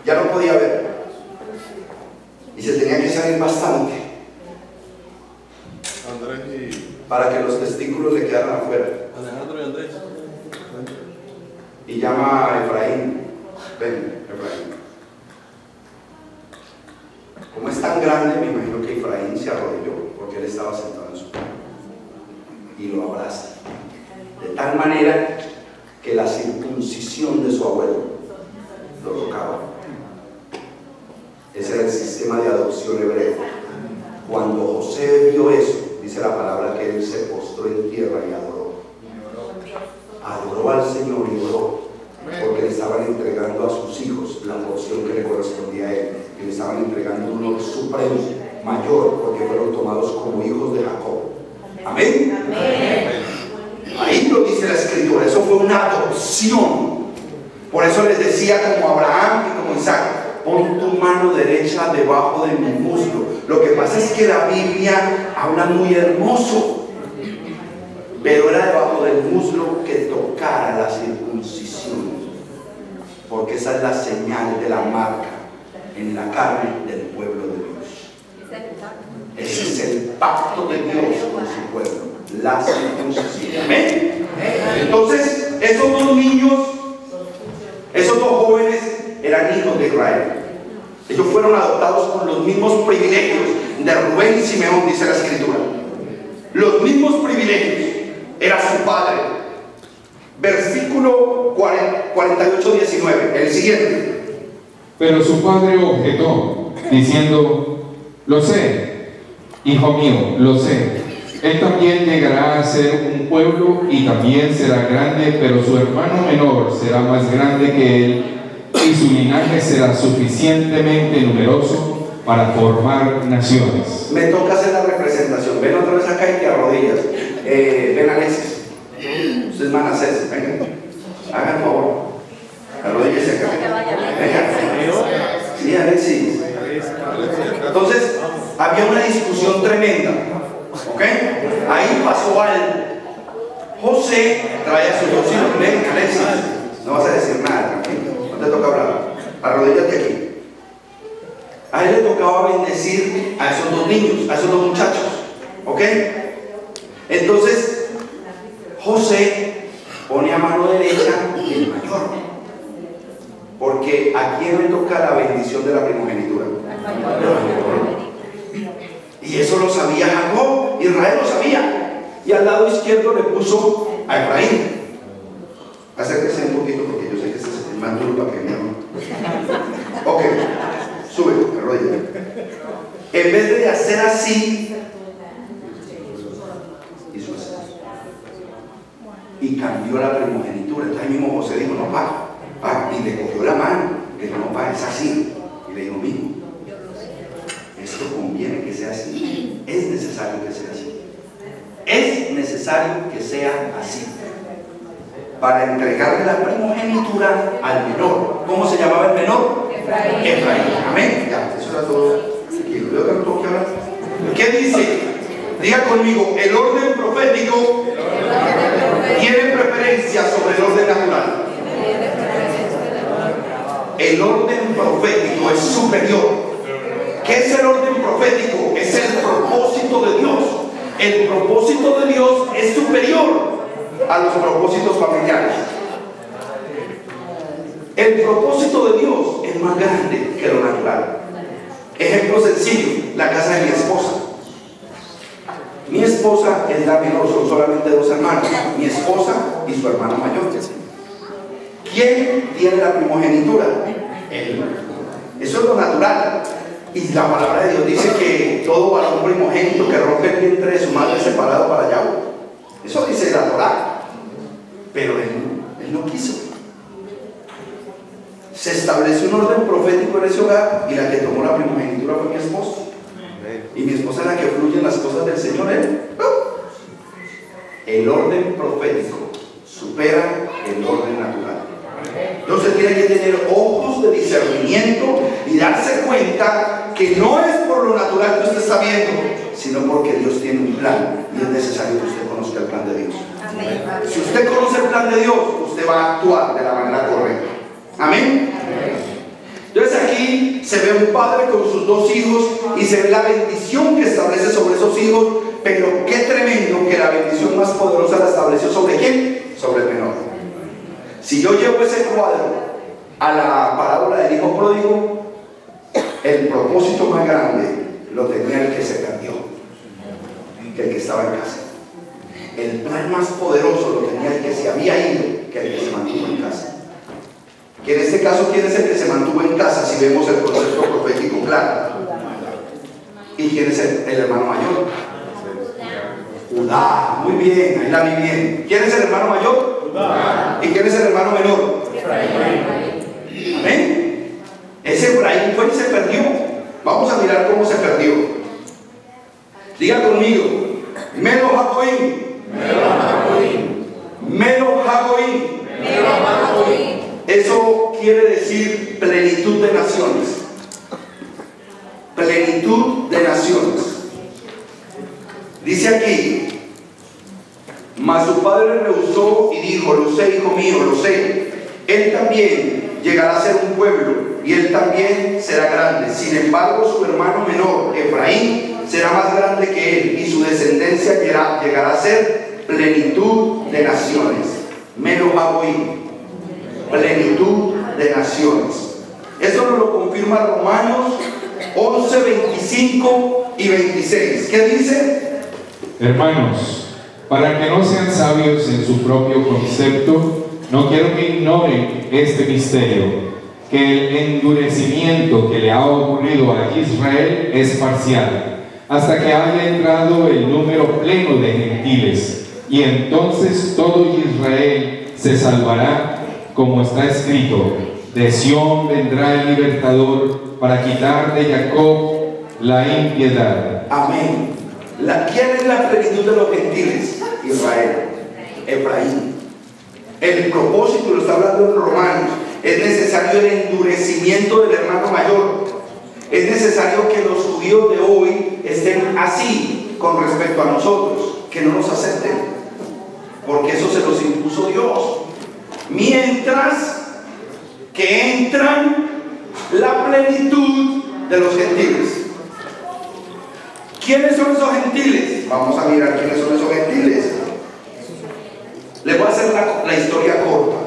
ya no podía ver, y se tenía que salir bastante para que los testículos le quedaran afuera. Alejandro y Andrés. Y llama a Efraín. Ven, Efraín. Como es tan grande, me imagino que Efraín se arrodilló, porque él estaba sentado en su cama, y lo abraza de tal manera que la circuncisión de su abuelo lo tocaba. Ese era el sistema de adopción hebreo. Cuando José vio eso, dice la palabra que él se postró en tierra y adoró. supremo, mayor, porque fueron tomados como hijos de Jacob. Amén. Ahí lo dice la Escritura, eso fue una adopción. Por eso les decía, como Abraham y como Isaac, pon tu mano derecha debajo de mi muslo. Lo que pasa es que la Biblia habla muy hermoso, pero era debajo del muslo que tocara la circuncisión, porque esa es la señal de la marca en la carne del pueblo de Dios. Ese es el pacto de Dios con su pueblo, la circuncisión. ¿Amén? Entonces, esos dos niños, esos dos jóvenes eran hijos de Israel. Ellos fueron adoptados con los mismos privilegios de Rubén y Simeón, dice la Escritura. Los mismos privilegios. Era su padre. Versículo 48-19, el siguiente. Pero su padre objetó, diciendo: lo sé, hijo mío, lo sé. Él también llegará a ser un pueblo y también será grande, pero su hermano menor será más grande que él, y su linaje será suficientemente numeroso para formar naciones. Me toca hacer la representación. Ven otra vez acá y te arrodillas. Ven, Alexis. Ustedes van a hacerse. Vengan. Hagan favor. Arrodíllese acá. Vengan. Sí, Alexis. Entonces, había una discusión tremenda. ¿Ok? Ahí pasó algo. José trae a sus dos hijos. Ven, Alexis. No vas a decir nada, tranquilo. No te toca hablar. Arrodíllate aquí. A él le tocaba bendecir a esos dos niños, a esos dos muchachos. ¿Ok? Entonces, José pone a mano derecha el mayor. Porque ¿a quién le toca la bendición de la primogenitura? Y eso lo sabía Jacob, Israel lo sabía. Y al lado izquierdo le puso a Efraín. Acérquese un poquito porque yo sé que este es el más duro para que vean. Ok, sube, arrodilla. En vez de hacer así, hizo así. Y cambió la primogenitura. Entonces ahí mismo José dijo: no, pa, y le cogió la mano. Le dijo: no, pa, es así. Y le dijo: mijo, esto conviene que sea así. Es necesario que sea así. Es necesario que sea así. Para entregarle la primogenitura al menor. ¿Cómo se llamaba el menor? Efraín. Amén. Ya, eso era todo. Tranquilo. Yo que no tengo que hablar. ¿Qué dice? Diga conmigo: el orden profético tiene preferencia sobre el orden natural. El orden profético es superior. ¿Qué es el orden profético? Es el propósito de Dios. El propósito de Dios es superior a los propósitos familiares. El propósito de Dios es más grande que lo natural. Ejemplo sencillo: la casa de mi esposa. Mi esposa es la menor, son solamente dos hermanos, mi esposa y su hermano mayor. ¿Quién tiene la primogenitura? Él. Eso es lo natural. Y la palabra de Dios dice que todo varón primogénito que rompe el vientre de su madre es separado para allá. Eso dice la Torá. Pero él no quiso. Se estableció un orden profético en ese hogar y la que tomó la primogenitura fue mi esposa. Y mi esposa es la que fluye en las cosas del Señor. El orden profético supera el orden natural. Entonces tiene que tener ojos de discernimiento y darse cuenta que no es por lo natural que usted está viendo, sino porque Dios tiene un plan y es necesario que usted conozca el plan de Dios. Si usted conoce el plan de Dios, usted va a actuar de la manera correcta. Amén. Entonces aquí se ve un padre con sus dos hijos y se ve la bendición que establece sobre esos hijos, pero qué tremendo que la bendición más poderosa la estableció ¿sobre quién? Sobre el menor. Si yo llevo ese cuadro a la parábola del hijo pródigo, el propósito más grande lo tenía el que se perdió, que el que estaba en casa. El plan más poderoso lo tenía el que se había ido, que el que se mantuvo en casa. Que en este caso, ¿quién es el que se mantuvo en casa? Si vemos el concepto profético claro. ¿Y quién es el hermano mayor? Judá. Muy bien, ahí la vi bien. ¿Quién es el hermano mayor? Judá. ¿Y quién es el hermano menor? Efraín. Amén. Ese Efraín fue y se perdió. Vamos a mirar cómo se perdió. Diga conmigo, Melo Hagoim. Melo Hagoim. Eso quiere decir plenitud de naciones. Plenitud de naciones. Dice aquí, mas su padre rehusó y dijo, lo sé, hijo mío, lo sé. Él también llegará a ser un pueblo y él también será grande. Sin embargo, su hermano menor, Efraín, será más grande que él y su descendencia llegará a ser plenitud de naciones. Melo Hagoim, plenitud de naciones. Eso nos lo confirma Romanos 11, 25 y 26. ¿Qué dice? Hermanos, para que no sean sabios en su propio concepto, no quiero que ignoren este misterio, que el endurecimiento que le ha ocurrido a Israel es parcial, hasta que haya entrado el número pleno de gentiles, y entonces todo Israel se salvará, como está escrito, de Sión vendrá el libertador para quitar de Jacob la impiedad. Amén. ¿Quién es la plenitud de los gentiles? Israel, Efraín. El propósito, lo está hablando en Romanos, es necesario el endurecimiento del hermano mayor. Es necesario que los judíos de hoy estén así con respecto a nosotros, que no nos acepten, porque eso se los impuso Dios. Mientras que entran la plenitud de los gentiles. ¿Quiénes son esos gentiles? Vamos a mirar quiénes son esos gentiles. Les voy a hacer la historia corta,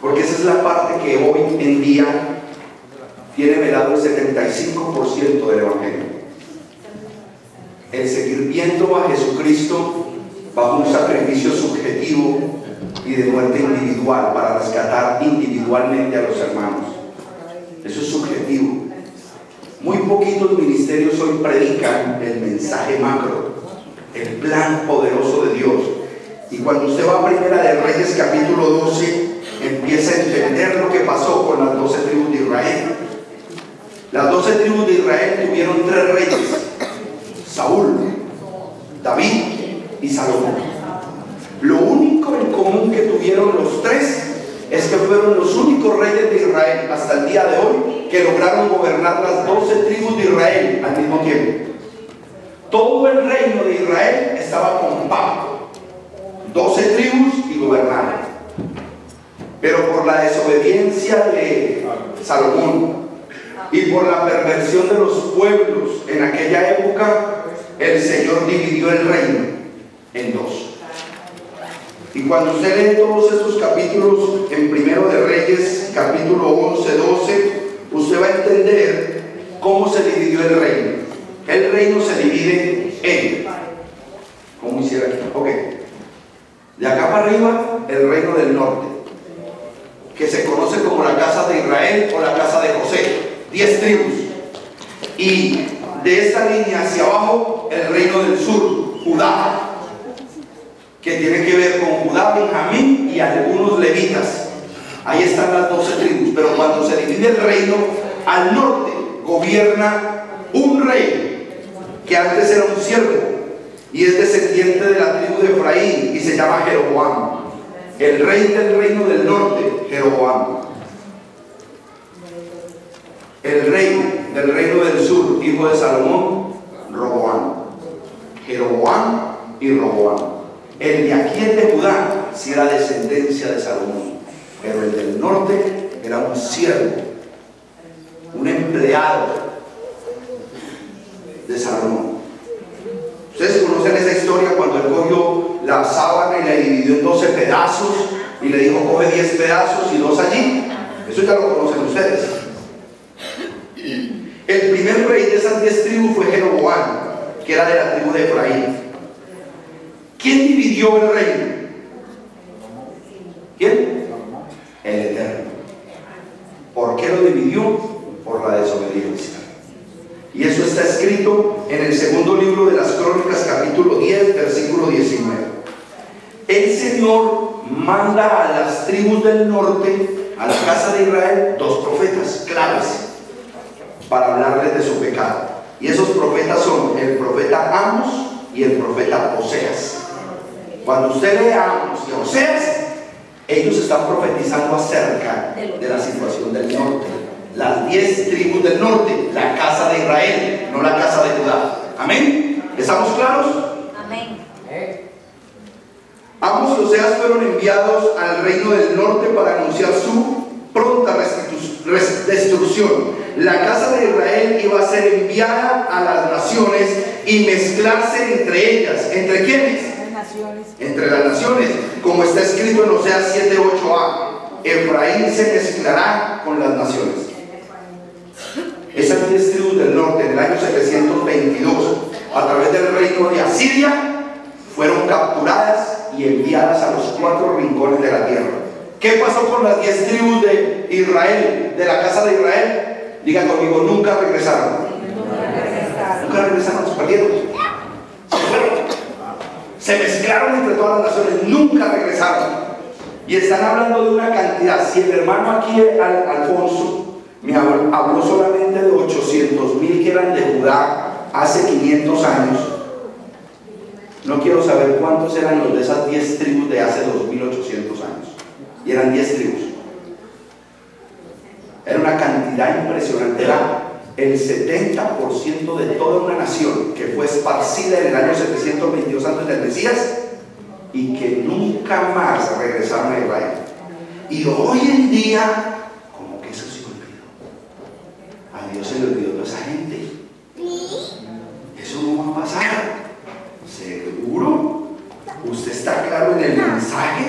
porque esa es la parte que hoy en día tiene velado el 75% del Evangelio. El seguir viendo a Jesucristo bajo un sacrificio subjetivo y de muerte individual para rescatar individualmente a los hermanos. Eso es subjetivo. Muy poquitos ministerios hoy predican el mensaje macro, el plan poderoso de Dios. Y cuando usted va a Primera de Reyes capítulo 12, empieza a entender lo que pasó con las 12 tribus de Israel. Las 12 tribus de Israel tuvieron 3 reyes: Saúl, David y Salomón. Lo único en común que tuvieron los 3 es que fueron los únicos reyes de Israel hasta el día de hoy que lograron gobernar las 12 tribus de Israel al mismo tiempo. Todo el reino de Israel estaba compacto, 12 tribus y gobernaron. Pero por la desobediencia de Salomón y por la perversión de los pueblos en aquella época, el Señor dividió el reino en 2. Y cuando usted lee todos estos capítulos en Primero de Reyes, capítulo 11, 12, usted va a entender cómo se dividió el reino. El reino se divide en, ¿cómo hiciera aquí? Ok. De acá para arriba, el reino del norte, que se conoce como la casa de Israel o la casa de José, 10 tribus. Y de esta línea hacia abajo, el reino del sur, Judá, que tiene que ver con Judá, Benjamín y algunos levitas. Ahí están las 12 tribus. Pero cuando se divide el reino, al norte gobierna un rey que antes era un siervo y es descendiente de la tribu de Efraín y se llama Jeroboam. El rey del reino del norte, Jeroboam. El rey del reino del sur, hijo de Salomón, Roboam. Jeroboam y Roboam. El de aquí, el de Judá, sí era descendencia de Salomón, pero el del norte era un siervo, un empleado de Salomón. Ustedes conocen esa historia cuando él cogió la sábana y la dividió en 12 pedazos y le dijo: coge 10 pedazos y 2 allí. Eso ya lo conocen ustedes. El primer rey de esas 10 tribus fue Jeroboam, que era de la tribu de Efraín. ¿Quién dividió el reino? ¿Quién? El Eterno. ¿Por qué lo dividió? Por la desobediencia. Y eso está escrito en el segundo libro de las Crónicas, capítulo 10, versículo 19. El Señor manda a las tribus del norte, a la casa de Israel, 2 profetas claves para hablarles de su pecado. Y esos profetas son el profeta Amos y el profeta Oseas. Cuando usted lee a Amos y a Oseas, ellos están profetizando acerca de la situación del norte. Las 10 tribus del norte, la casa de Israel, no la casa de Judá. Amén. ¿Estamos claros? Amén. Amos y Oseas fueron enviados al reino del norte para anunciar su pronta destrucción. La casa de Israel iba a ser enviada a las naciones y mezclarse entre ellas. ¿Entre quiénes? Entre las naciones, como está escrito en Oseas 7:8a. Efraín se mezclará con las naciones. Esas 10 tribus del norte en el año 722, a través del reino de Asiria, fueron capturadas y enviadas a los 4 rincones de la tierra. ¿Qué pasó con las 10 tribus de Israel, de la casa de Israel? Diga conmigo, nunca regresaron. Nunca regresaron, se perdieron. Se fueron. Se mezclaron entre todas las naciones, nunca regresaron. Y están hablando de una cantidad. Si el hermano aquí, Alfonso, me habló solamente de 800,000 que eran de Judá hace 500 años, no quiero saber cuántos eran los de esas 10 tribus de hace 2800 años. Y eran 10 tribus. Era una cantidad impresionante. Era el 70% de toda una nación que fue esparcida en el año 722 antes del Mesías y que nunca más regresaron a Israel. Y hoy en día, como que eso se olvidó. A Dios se le olvidó toda esa gente. Eso no va a pasar. ¿Seguro? ¿Usted está claro en el mensaje?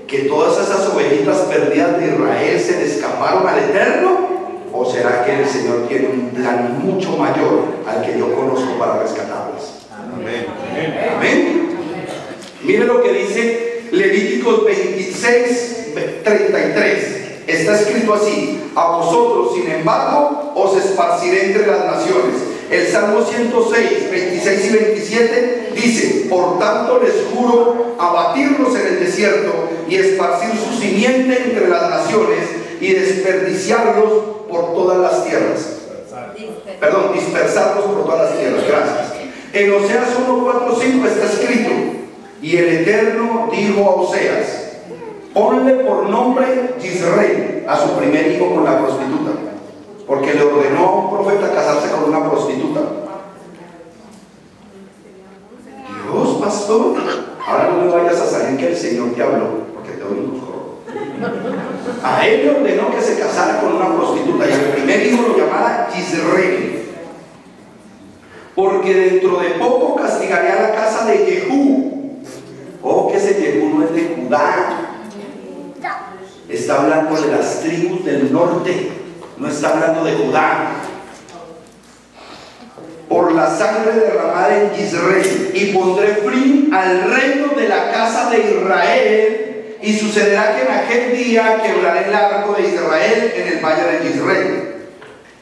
¿Que todas esas ovejitas perdidas de Israel se le escaparon al Eterno? ¿O será que el Señor tiene un plan mucho mayor al que yo conozco para rescatarlas? Amén. Amén. Mire lo que dice Levíticos 26:33. Está escrito así: a vosotros, sin embargo, os esparciré entre las naciones. El Salmo 106, 26 y 27 dice: por tanto les juro abatirlos en el desierto y esparcir su simiente entre las naciones y desperdiciarlos por todas las tierras. Perdón, dispersarlos por todas las tierras. Gracias. En Oseas 1:4-5 está escrito: y el Eterno dijo a Oseas: ponle por nombre Yisrael a su primer hijo con la prostituta, porque le ordenó a un profeta casarse con una prostituta. Dios, pastor, ahora no me vayas a salir que el Señor te habló, porque te doy un coro. A él le ordenó que se casara con una prostituta y el primer hijo lo llamara Yisrael, porque dentro de poco castigaré a la casa de Jehú. Oh, que ese Jehú no es de Judá, está hablando de las tribus del norte, no está hablando de Judá. Por la sangre derramada en Yisrael, y pondré fin al reino de la casa de Israel, y sucederá que en aquel día quebraré el arco de Israel en el valle de Yisrael.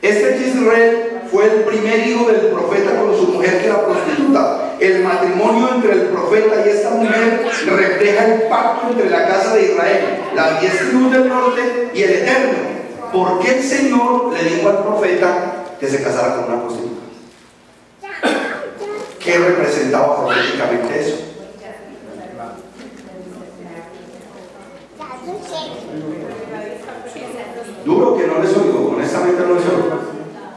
Este Yisrael fue el primer hijo del profeta con su mujer, que era prostituta. El matrimonio entre el profeta y esta mujer refleja el pacto entre la casa de Israel, las 10 tribus del norte y el Eterno. ¿Por qué el Señor le dijo al profeta que se casara con una prostituta? ¿Qué representaba proféticamente eso? Duro que no les oigo, honestamente no les oigo.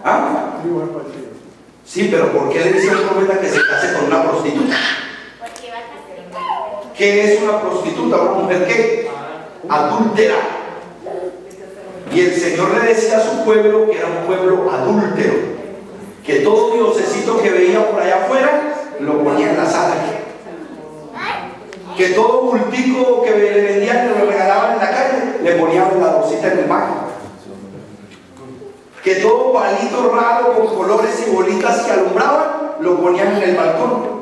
¿Ah? Sí, pero ¿por qué le dice al profeta que se case con una prostituta? ¿Qué es una prostituta? Una mujer que adúltera. Y el Señor le decía a su pueblo que era un pueblo adúltero, que todo diosecito que veía por allá afuera lo ponía en la sala, que todo bultico que le vendían, que lo regalaban en la calle, le ponían la bolsita en el baño, que todo palito raro con colores y bolitas que alumbraban lo ponían en el balcón.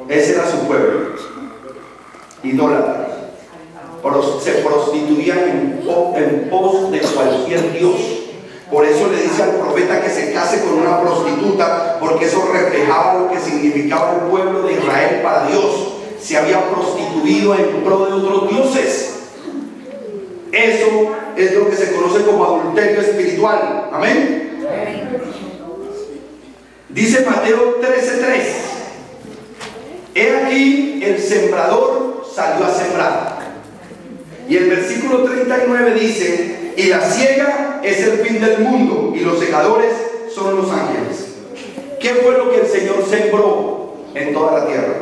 Ese era su pueblo, idólatra. Se prostituían en pos de cualquier dios. Por eso le dice al profeta que se case con una prostituta, porque eso reflejaba lo que significaba el pueblo de Israel para Dios. Se había prostituido en pro de otros dioses. Eso es lo que se conoce como adulterio espiritual. Amén. Dice Mateo 13:3. He aquí el sembrador salió a sembrar. Y el versículo 39 dice: y la siega es el fin del mundo, y los segadores son los ángeles. ¿Qué fue lo que el Señor sembró en toda la tierra?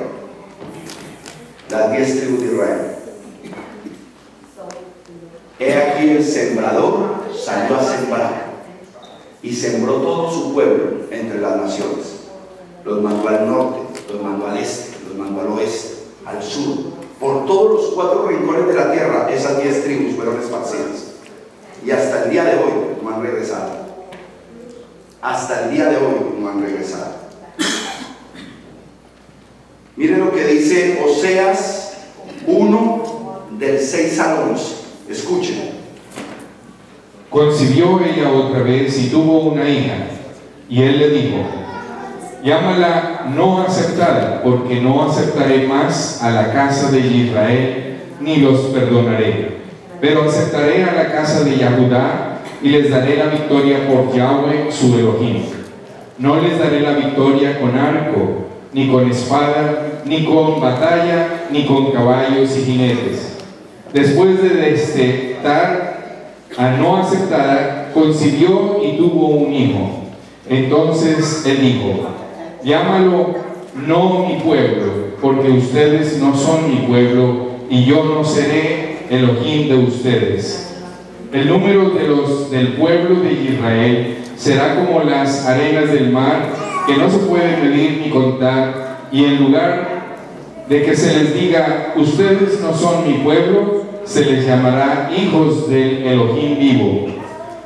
Las 10 tribus de Israel. He aquí el sembrador salió a sembrar y sembró todo su pueblo entre las naciones. Los mandó al norte, los mandó al este, los mandó al oeste, al sur. Por todos los 4 rincones de la tierra, esas 10 tribus fueron esparcidas. Y hasta el día de hoy no han regresado. Hasta el día de hoy no han regresado. Miren lo que dice Oseas 1, del 6 al 11. Escuchen. Concibió ella otra vez y tuvo una hija, y él le dijo: llámala no aceptada, porque no aceptaré más a la casa de Israel, ni los perdonaré. Pero aceptaré a la casa de Judá, y les daré la victoria por Yahweh su Elohim. No les daré la victoria con arco, ni con espada, ni con batalla, ni con caballos y jinetes. Después de destetar a no aceptada, concibió y tuvo un hijo. Entonces él dijo: llámalo no mi pueblo, porque ustedes no son mi pueblo, y yo no seré Elohim de ustedes. El número de los del pueblo de Israel será como las arenas del mar, que no se puede medir ni contar, y en lugar de que se les diga ustedes no son mi pueblo, se les llamará hijos del Elohim vivo.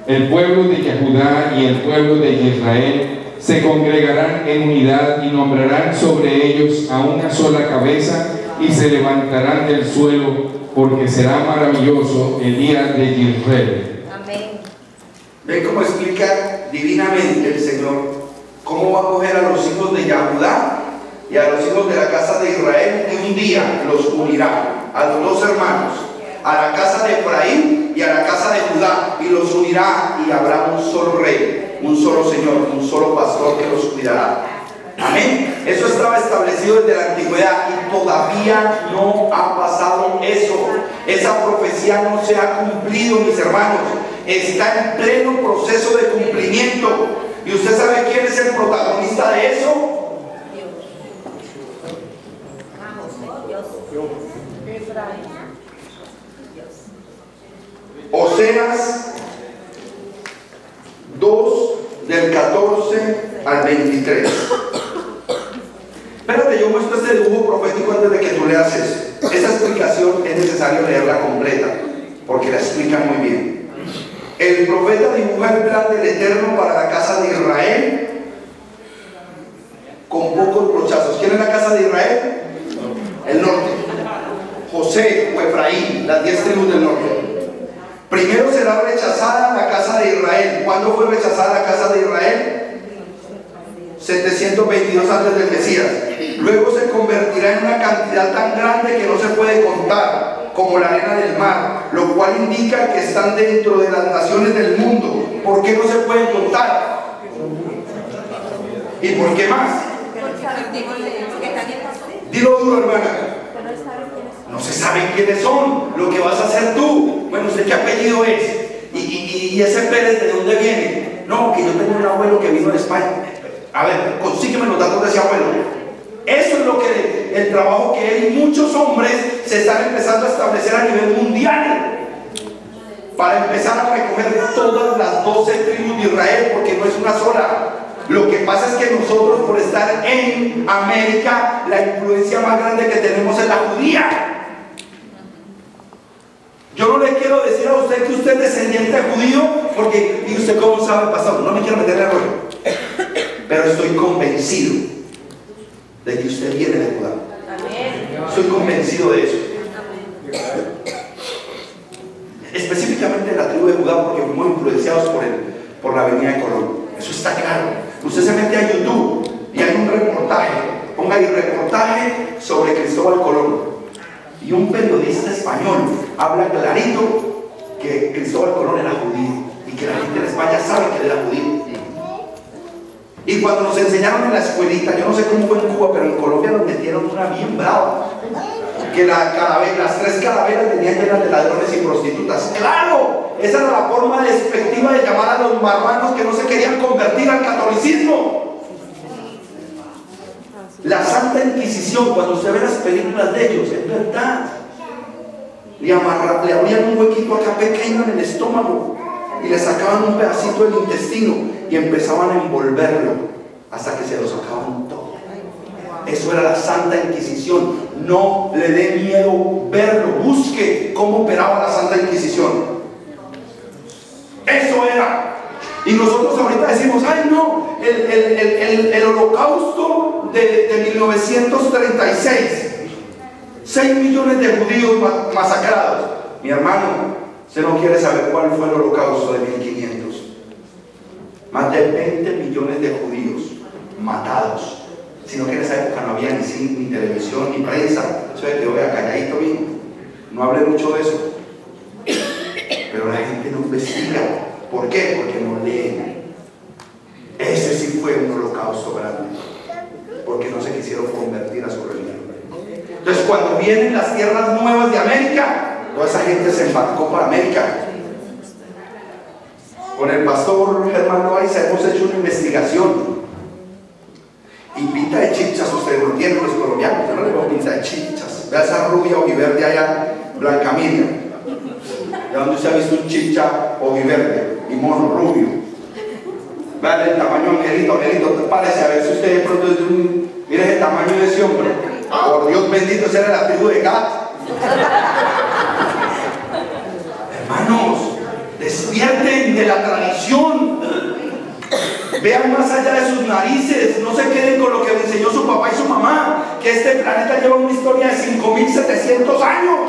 El pueblo de Judá y el pueblo de Israel se congregarán en unidad y nombrarán sobre ellos a una sola cabeza, y se levantarán del suelo, porque será maravilloso el día de Israel. Amén. ¿Ven cómo explica divinamente el Señor cómo va a coger a los hijos de Judá y a los hijos de la casa de Israel, y un día los unirá a los 2 hermanos, a la casa de Efraín y a la casa de Judá, y los unirá, y habrá un solo rey, un solo Señor, un solo pastor que los cuidará? Amén. Eso estaba establecido desde la antigüedad, y todavía no ha pasado eso. Esa profecía no se ha cumplido, mis hermanos. Está en pleno proceso de cumplimiento. ¿Y usted sabe quién es el protagonista de eso? Oseas 2, del 14 al 23. Espérate, yo muestro este dibujo profético antes de que tú leas eso. Esa explicación es necesario leerla completa, porque la explica muy bien. El profeta dibuja el plan del Eterno para la casa de Israel con pocos brochazos. ¿Quién es la casa de Israel? El norte. José o Efraín, las 10 tribus del norte. Primero será rechazada la casa de Israel. ¿Cuándo fue rechazada la casa de Israel? 722 antes del Mesías. Luego se convertirá en una cantidad tan grande que no se puede contar, como la arena del mar, lo cual indica que están dentro de las naciones del mundo. ¿Por qué no se pueden contar? ¿Y por qué más? Dilo duro, hermana. No se saben quiénes son. Lo que vas a hacer tú. Bueno, ¿usted qué apellido es? ¿Y ese Pérez de dónde viene? No, que yo tengo un abuelo que vino de España. A ver, consígueme los datos de ese abuelo. Eso es lo que el trabajo que él y muchos hombres se están empezando a establecer a nivel mundial, para empezar a recoger todas las 12 tribus de Israel, porque no es una sola. Lo que pasa es que nosotros, por estar en América, la influencia más grande que tenemos es la judía. Yo no le quiero decir a usted que usted es descendiente judío, porque, ¿y usted cómo sabe, pastor? No me quiero meterle a rollo, pero estoy convencido de que usted viene de Judá. Estoy convencido de eso. Específicamente la tribu de Judá, porque fuimos influenciados por la venida de Colón. Eso está claro. Usted se mete a YouTube y hay un reportaje, ponga ahí reportaje sobre Cristóbal Colón, y un periodista español habla clarito que Cristóbal Colón era judío y que la gente en España sabe que él era judío. Y cuando nos enseñaron en la escuelita, yo no sé cómo fue en Cuba, pero en Colombia nos metieron una bien brava, que las 3 calaveras tenían llenas de ladrones y prostitutas. ¡Claro! Esa era la forma despectiva de llamar a los marranos que no se querían convertir al catolicismo. La Santa Inquisición, cuando usted ve las películas de ellos, es verdad. Le abrían un huequito acá pequeño en el estómago y le sacaban un pedacito del intestino y empezaban a envolverlo hasta que se lo sacaban todo. Eso era la Santa Inquisición. No le dé miedo verlo. Busque cómo operaba la Santa Inquisición. Eso era. Y nosotros ahorita decimos, ay no, el holocausto de 1936, 6 millones de judíos masacrados. Mi hermano, usted no quiere saber cuál fue el holocausto de 1500. Más de 20 millones de judíos matados. Si no, que en esa época no había ni cine, ni televisión, ni prensa. Eso es que yo vea calladito bien. No hablé mucho de eso. Pero la gente no investiga. ¿Por qué? Porque no leen. Ese sí fue un holocausto grande. Porque no se quisieron convertir a su religión. Entonces, cuando vienen las tierras nuevas de América, toda esa gente se embarcó para América. Con el pastor Germán Loaiza hemos hecho una investigación. Y pinta de chichas, ustedes no tienen los colombianos, yo no le veo pinta de chichas. Vea esa rubia ojiverde allá, Blanca Miriam. ¿De dónde usted ha visto un chicha ojiverde y mono rubio? Vean el tamaño, Angelito, te parece, a ver si usted de pronto es de un... Mire el tamaño de ese hombre. Por Dios bendito, esa era la tribu de Gad. Hermanos, despierten de la tradición. Vean más allá de sus narices. No se queden con lo que le enseñó su papá y su mamá, que este planeta lleva una historia de 5700 años.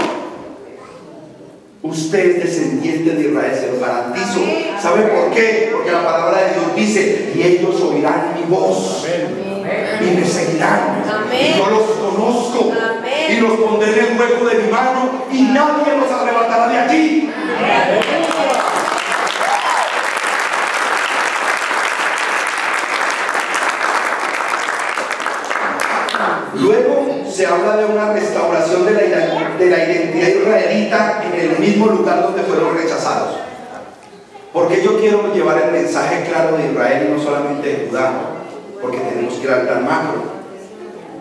Usted es descendiente de Israel, se lo garantizo. ¿Sabe por qué? Porque la palabra de Dios dice: y ellos oirán mi voz y me seguirán. Y yo los conozco y los pondré en el hueco de mi mano y nadie los arrebatará de aquí. Luego se habla de una restauración de la identidad israelita en el mismo lugar donde fueron rechazados. Porque yo quiero llevar el mensaje claro de Israel y no solamente de Judá, porque tenemos que ir al plan macro.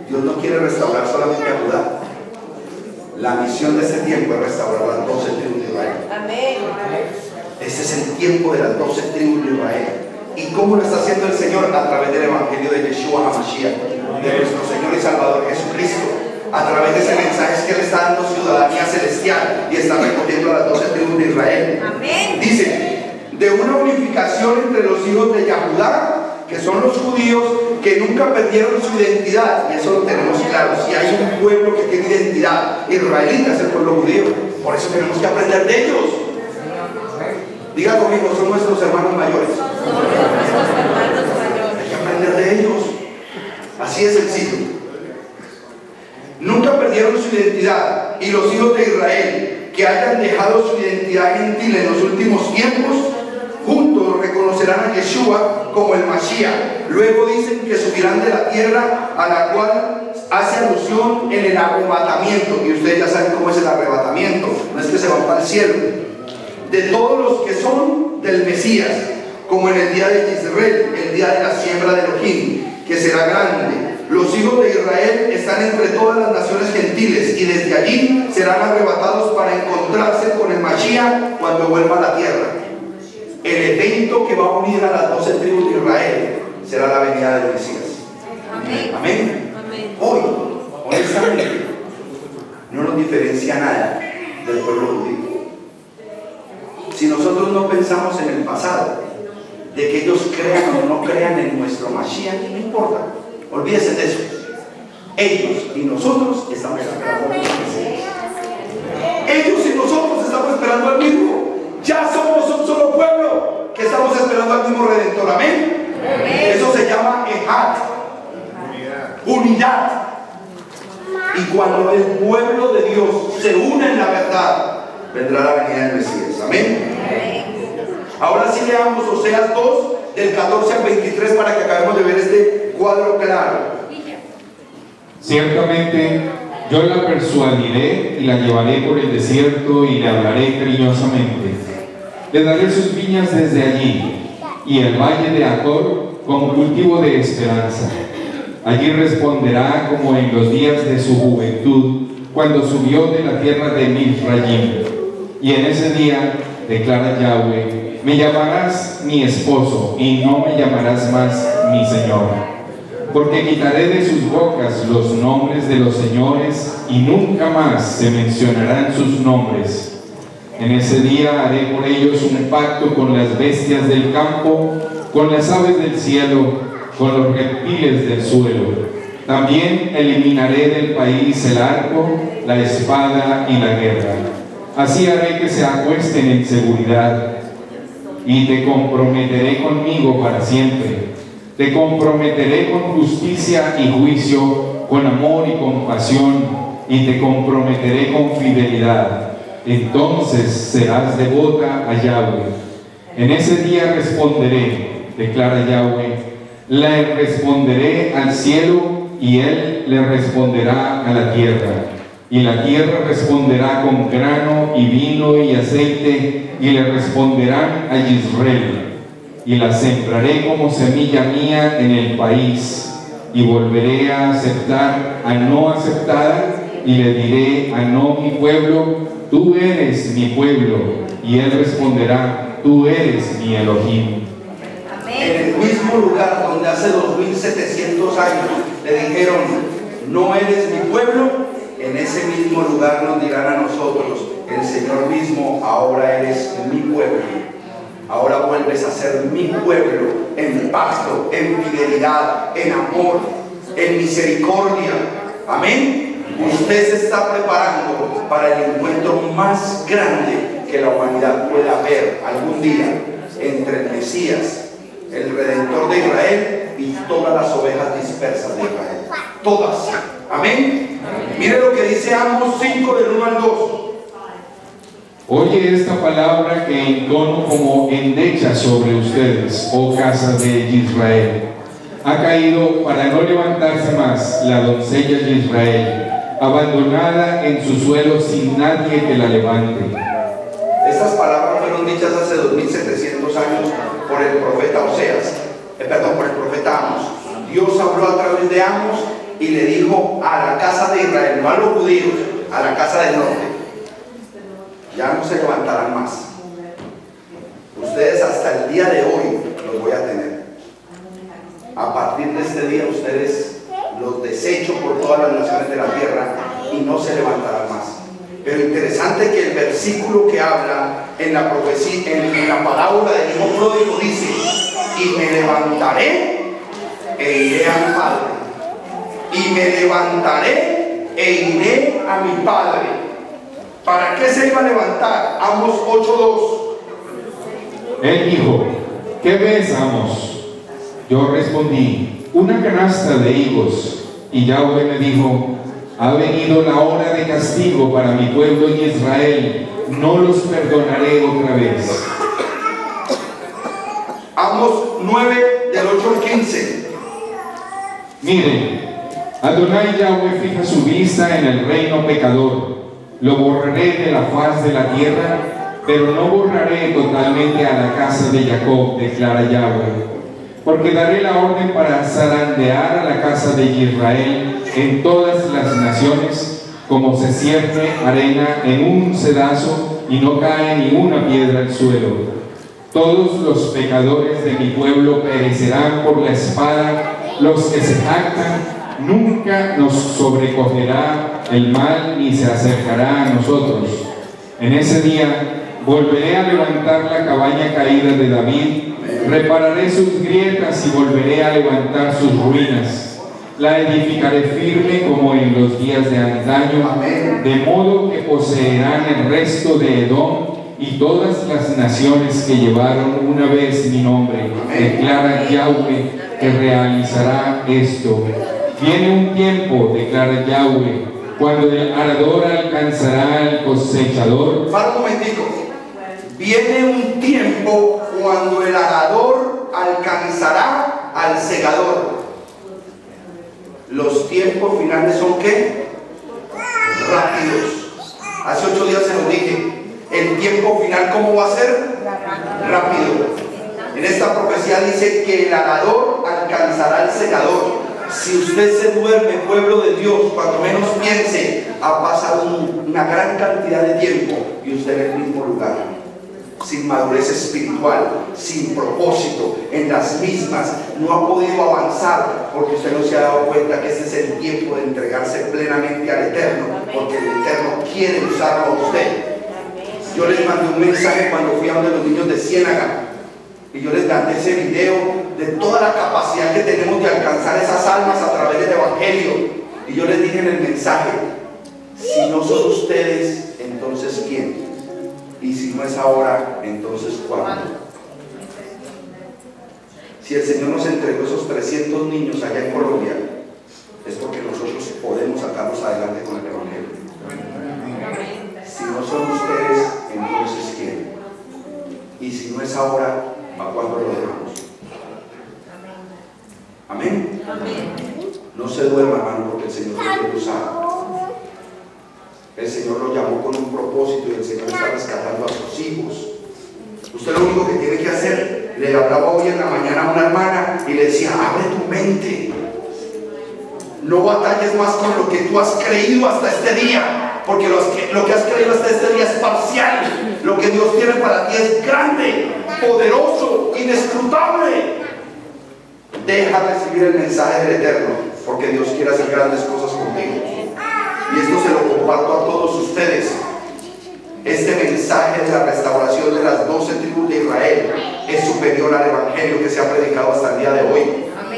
Dios no quiere restaurar solamente a Judá. La misión de este tiempo es restaurar las 12 tribus de Israel. Amén. Este es el tiempo de las 12 tribus de Israel. ¿Y cómo lo está haciendo el Señor? A través del Evangelio de Yeshua HaMashiach, de nuestro Señor y Salvador Jesucristo. A través de ese mensaje es que Él está dando ciudadanía celestial y está recogiendo a las 12 tribus de Israel. Amén. Dice, de una unificación entre los hijos de Yahudá, que son los judíos, que nunca perdieron su identidad, y eso lo tenemos claro. Si hay un pueblo que tiene identidad israelita, es el pueblo judío. Por eso tenemos que aprender de ellos. Diga conmigo, son nuestros hermanos mayores. Hay que aprender de ellos. Así es sencillo. Nunca perdieron su identidad, y los hijos de Israel que hayan dejado su identidad gentil en los últimos tiempos, juntos reconocerán a Yeshua como el Mashiach. Luego dicen que subirán de la tierra a la cual hace alusión en el arrebatamiento, y ustedes ya saben cómo es el arrebatamiento. No es que se van para el cielo. De todos los que son del Mesías, como en el día de Israel, el día de la siembra de Elohim, que será grande. Los hijos de Israel están entre todas las naciones gentiles, y desde allí serán arrebatados para encontrarse con el Mashiach cuando vuelva a la tierra. El evento que va a unir a las 12 tribus de Israel será la venida del Mesías. Amén. Amén. Amén. Hoy, honestamente, no nos diferencia nada del pueblo judío. Si nosotros no pensamos en el pasado, de que ellos crean o no crean en nuestro Mashiach, no importa, olvídense de eso. Ellos y nosotros estamos esperando al Mesías. Ellos y nosotros estamos esperando al mismo. Ya somos un solo pueblo que estamos esperando al mismo Redentor. Amén. Eso se llama Ejad, unidad. Y cuando el pueblo de Dios se une en la verdad, vendrá la venida del Mesías. Amén. Ahora sí leamos Oseas 2, del 14 al 23 para que acabemos de ver este cuadro claro. Ciertamente yo la persuadiré y la llevaré por el desierto y le hablaré cariñosamente. Le daré sus viñas desde allí y el valle de Acor como cultivo de esperanza. Allí responderá como en los días de su juventud, cuando subió de la tierra de Mizraim. Y en ese día, declara Yahweh, me llamarás mi esposo y no me llamarás más mi señor. Porque quitaré de sus bocas los nombres de los señores y nunca más se mencionarán sus nombres. En ese día haré por ellos un pacto con las bestias del campo, con las aves del cielo, con los reptiles del suelo. También eliminaré del país el arco, la espada y la guerra. Así haré que se acuesten en seguridad y te comprometeré conmigo para siempre. Te comprometeré con justicia y juicio, con amor y compasión, y te comprometeré con fidelidad. Entonces serás devota a Yahweh. En ese día responderé, declara Yahweh, le responderé al cielo y él le responderá a la tierra. Y la tierra responderá con grano y vino y aceite, y le responderán a Israel. Y la sembraré como semilla mía en el país, y volveré a aceptar a no aceptada, y le diré a no mi pueblo, tú eres mi pueblo, y él responderá, tú eres mi Elohim. En el mismo lugar donde hace 2700 años le dijeron, no eres mi pueblo, en ese mismo lugar nos dirán a nosotros, el Señor mismo, ahora eres mi pueblo. Ahora vuelves a ser mi pueblo, en pacto, en fidelidad, en amor, en misericordia. Amén. Usted se está preparando para el encuentro más grande que la humanidad pueda ver algún día entre el Mesías, el Redentor de Israel, y todas las ovejas dispersas de Israel. Todas. Amén. Mire lo que dice Amos 5 del 1 al 2. Oye esta palabra que entono como endecha sobre ustedes, oh casa de Israel. Ha caído para no levantarse más la doncella de Israel, abandonada en su suelo sin nadie que la levante. Estas palabras fueron dichas hace 2700 años por el profeta Oseas, por el profeta Amos. Dios habló a través de Amos y le dijo a la casa de Israel, no a los judíos, a la casa del norte, ya no se levantarán más. Ustedes hasta el día de hoy los voy a tener. A partir de este día ustedes los desecho por todas las naciones de la tierra y no se levantarán más. Pero interesante que el versículo que habla en la profecía, en la parábola del hijo pródigo dice, y me levantaré e iré a mi padre. Y me levantaré e iré a mi padre. ¿Para qué se iba a levantar? Amos 8:2. Él dijo, ¿qué ves, Amos? Yo respondí, una canasta de higos. Y Yahweh me dijo, ha venido la hora de castigo para mi pueblo en Israel, no los perdonaré otra vez. Amos 9 del 8 al 15. Miren, Adonai Yahweh fija su vista en el reino pecador. Lo borraré de la faz de la tierra, pero no borraré totalmente a la casa de Jacob, declara Yahweh. Porque daré la orden para zarandear a la casa de Israel en todas las naciones, como se cierne arena en un cedazo y no cae ni una piedra al suelo. Todos los pecadores de mi pueblo perecerán por la espada, los que se jactan. Nunca nos sobrecogerá el mal ni se acercará a nosotros. En ese día volveré a levantar la cabaña caída de David, repararé sus grietas y volveré a levantar sus ruinas. La edificaré firme como en los días de antaño, de modo que poseerán el resto de Edom y todas las naciones que llevaron una vez mi nombre. Declara Yahweh que realizará esto. Viene un tiempo, declara Yahweh, cuando el arador alcanzará al cosechador. Para un momentico. Viene un tiempo cuando el arador arador alcanzará al segador. Los tiempos finales son ¿qué? Rápidos. Hace 8 días se lo dije. El tiempo final, ¿cómo va a ser? Rápido. En esta profecía dice que el arador alcanzará al segador. Si usted se duerme, pueblo de Dios, cuando menos piense, ha pasado una gran cantidad de tiempo y usted en el mismo lugar, sin madurez espiritual, sin propósito, en las mismas, no ha podido avanzar porque usted no se ha dado cuenta que este es el tiempo de entregarse plenamente al Eterno, porque el Eterno quiere usarlo a usted. Yo les mandé un mensaje cuando fui a donde los niños de Ciénaga y yo les mandé ese video de toda la capacidad que tenemos de alcanzar esas almas a través del Evangelio, y yo les dije en el mensaje: si no son ustedes, entonces ¿quién? Y si no es ahora, entonces ¿cuándo? Si el Señor nos entregó esos 300 niños allá en Colombia, es porque nosotros podemos sacarlos adelante con el Evangelio. Si no son ustedes, entonces ¿quién? Y si no es ahora, ¿a cuándo lo dejamos? Amén. No se duerma, hermano, porque el Señor lo quiere usar. El Señor lo llamó con un propósito y el Señor está rescatando a sus hijos. Usted lo único que tiene que hacer, le hablaba hoy en la mañana a una hermana y le decía: abre tu mente. No batalles más con lo que tú has creído hasta este día, porque lo que has creído hasta este día es parcial. Lo que Dios tiene para ti es grande, poderoso, inescrutable. Deja recibir el mensaje del Eterno, porque Dios quiere hacer grandes cosas contigo. Y esto se lo comparto a todos ustedes. Este mensaje de la restauración de las 12 tribus de Israel es superior al evangelio que se ha predicado hasta el día de hoy,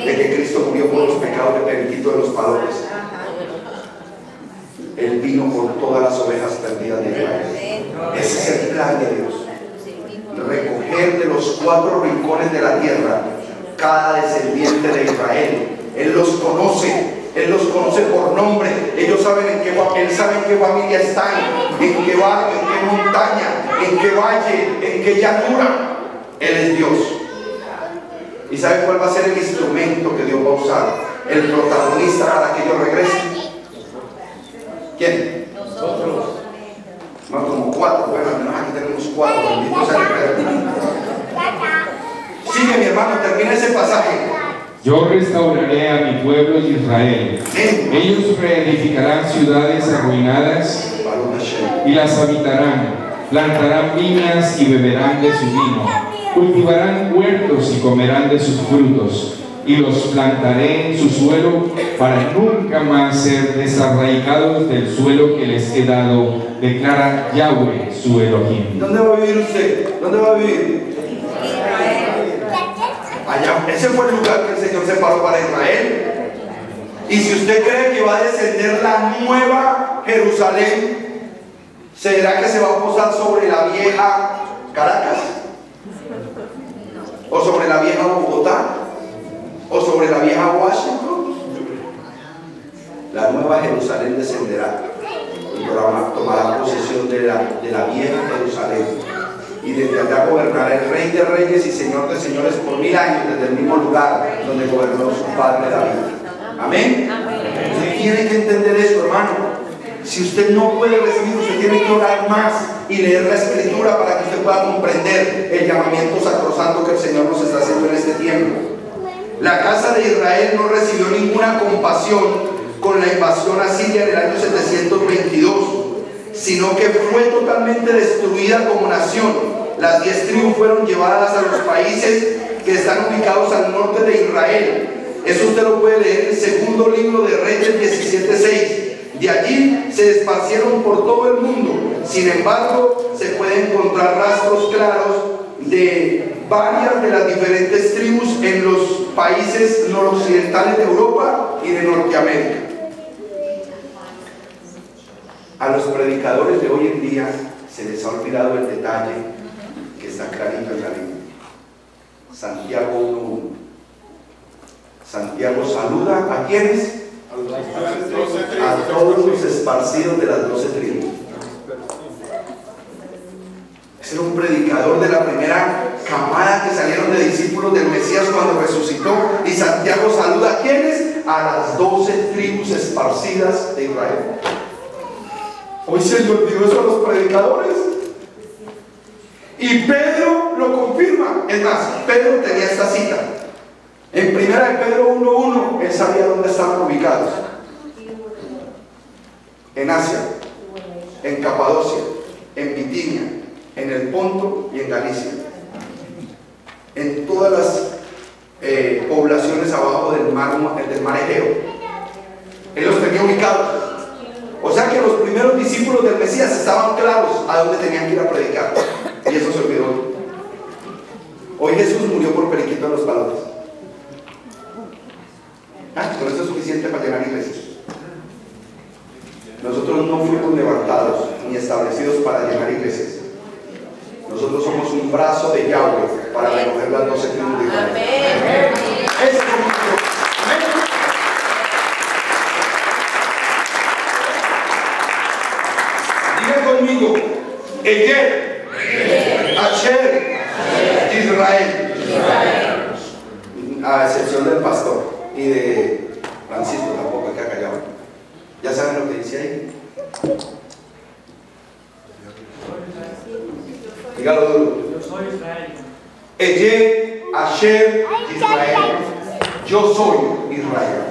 de que Cristo murió por los pecados de Periquito de los Padores. Él vino por todas las ovejas perdidas de Israel. Ese es el plan de Dios: recoger de los 4 rincones de la tierra cada descendiente de Israel. Él los conoce. Él los conoce por nombre. Ellos saben Él sabe en qué familia están, en qué barrio, en qué montaña, en qué valle, en qué llanura. Él es Dios. ¿Y sabe cuál va a ser el instrumento que Dios va a usar? El protagonista para que ellos regresen. ¿Quién? Nosotros. No, como 4. Bueno, al menos aquí tenemos 4. Bendito sea el Eterno. Sigue, mi hermano, termina ese pasaje. Yo restauraré a mi pueblo Israel. Ellos reedificarán ciudades arruinadas y las habitarán. Plantarán viñas y beberán de su vino. Cultivarán huertos y comerán de sus frutos. Y los plantaré en su suelo para nunca más ser desarraigados del suelo que les he dado, declara Yahweh, su Elohim. ¿Dónde va a vivir usted? ¿Dónde va a vivir? Allá. Ese fue el lugar que el Señor separó para Israel. Y si usted cree que va a descender la nueva Jerusalén, ¿será que se va a posar sobre la vieja Caracas? ¿O sobre la vieja Bogotá? ¿O sobre la vieja Washington? La nueva Jerusalén descenderá y tomará posesión de la vieja Jerusalén. Y desde allá gobernará el Rey de Reyes y Señor de Señores por 1000 años, desde el mismo lugar donde gobernó su padre David. Amén. Usted tiene que entender eso, hermano. Si usted no puede recibir, usted tiene que orar más y leer la Escritura para que usted pueda comprender el llamamiento sacrosanto que el Señor nos está haciendo en este tiempo. La casa de Israel no recibió ninguna compasión con la invasión asiria en el año 722, sino que fue totalmente destruida como nación. Las 10 tribus fueron llevadas a los países que están ubicados al norte de Israel. Eso usted lo puede leer en el segundo libro de Reyes 17:6. De allí se esparcieron por todo el mundo. Sin embargo, se pueden encontrar rastros claros de varias de las diferentes tribus en los países noroccidentales de Europa y de Norteamérica. A los predicadores de hoy en día se les ha olvidado el detalle que está clarito en la Biblia. Santiago 1:1. Santiago saluda ¿a quiénes? A todos los esparcidos de las 12 tribus. Ese era un predicador de la primera camada que salieron de discípulos del Mesías cuando resucitó. Y Santiago saluda a ¿quiénes? A las 12 tribus esparcidas de Israel. Hoy se le olvidó eso a los predicadores. Y Pedro lo confirma. Es más, Pedro tenía esta cita. En 1 Pedro 1:1, él sabía dónde estaban ubicados. En Asia, en Capadocia, en Bitinia, en el Ponto y en Galicia. En todas las poblaciones abajo del mar Egeo. Él los tenía ubicados. O sea que los primeros discípulos del Mesías estaban claros a dónde tenían que ir a predicar. Y eso se olvidó. Hoy Jesús murió por periquito en los palotes. Con eso es suficiente para llenar iglesias. Nosotros no fuimos levantados ni establecidos para llenar iglesias. Nosotros somos un brazo de Yahweh para recoger las 12 tribus de Israel. Ese es el mundo. Diga conmigo, Eyer, Asher, Israel. A excepción del pastor y de Francisco, tampoco hay que callar. ¿Ya saben lo que dice ahí? Dígalo duro. Yo soy Israel. Eyer, Asher, Israel. Yo soy Israel.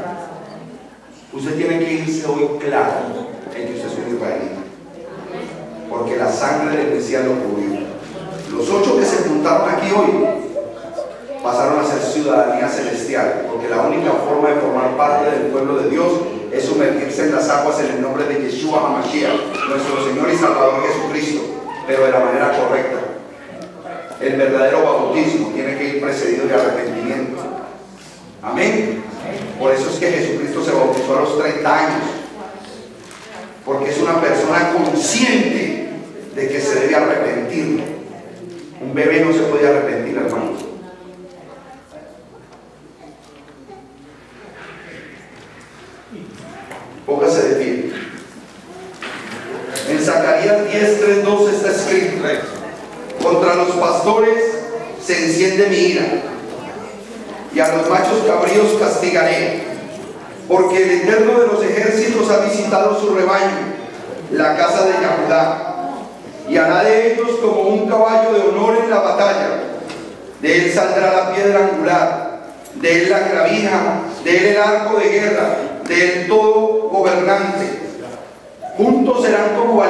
Usted tiene que irse hoy claro en que usted es un israelita. Porque la sangre del Mesías lo cubrió. Los 8 que se juntaron aquí hoy pasaron a ser ciudadanía celestial, porque la única forma de formar parte del pueblo de Dios es sumergirse en las aguas en el nombre de Yeshua HaMashiach, nuestro Señor y Salvador Jesucristo, pero de la manera correcta. El verdadero bautismo tiene que ir precedido de arrepentimiento. Amén. Por eso es que Jesucristo se bautizó a los 30 años, porque es una persona consciente de que se debe arrepentir. Un bebé no se puede arrepentir, hermanos. Póngase de pie. En Zacarías 10:3-2 está escrito: contra los pastores se enciende mi ira, y a los machos cabríos castigaré, porque el Eterno de los ejércitos ha visitado su rebaño, la casa de Yahudá, y hará de ellos como un caballo de honor en la batalla. De él saldrá la piedra angular, de él la clavija, de él el arco de guerra, de él todo gobernante. Juntos serán como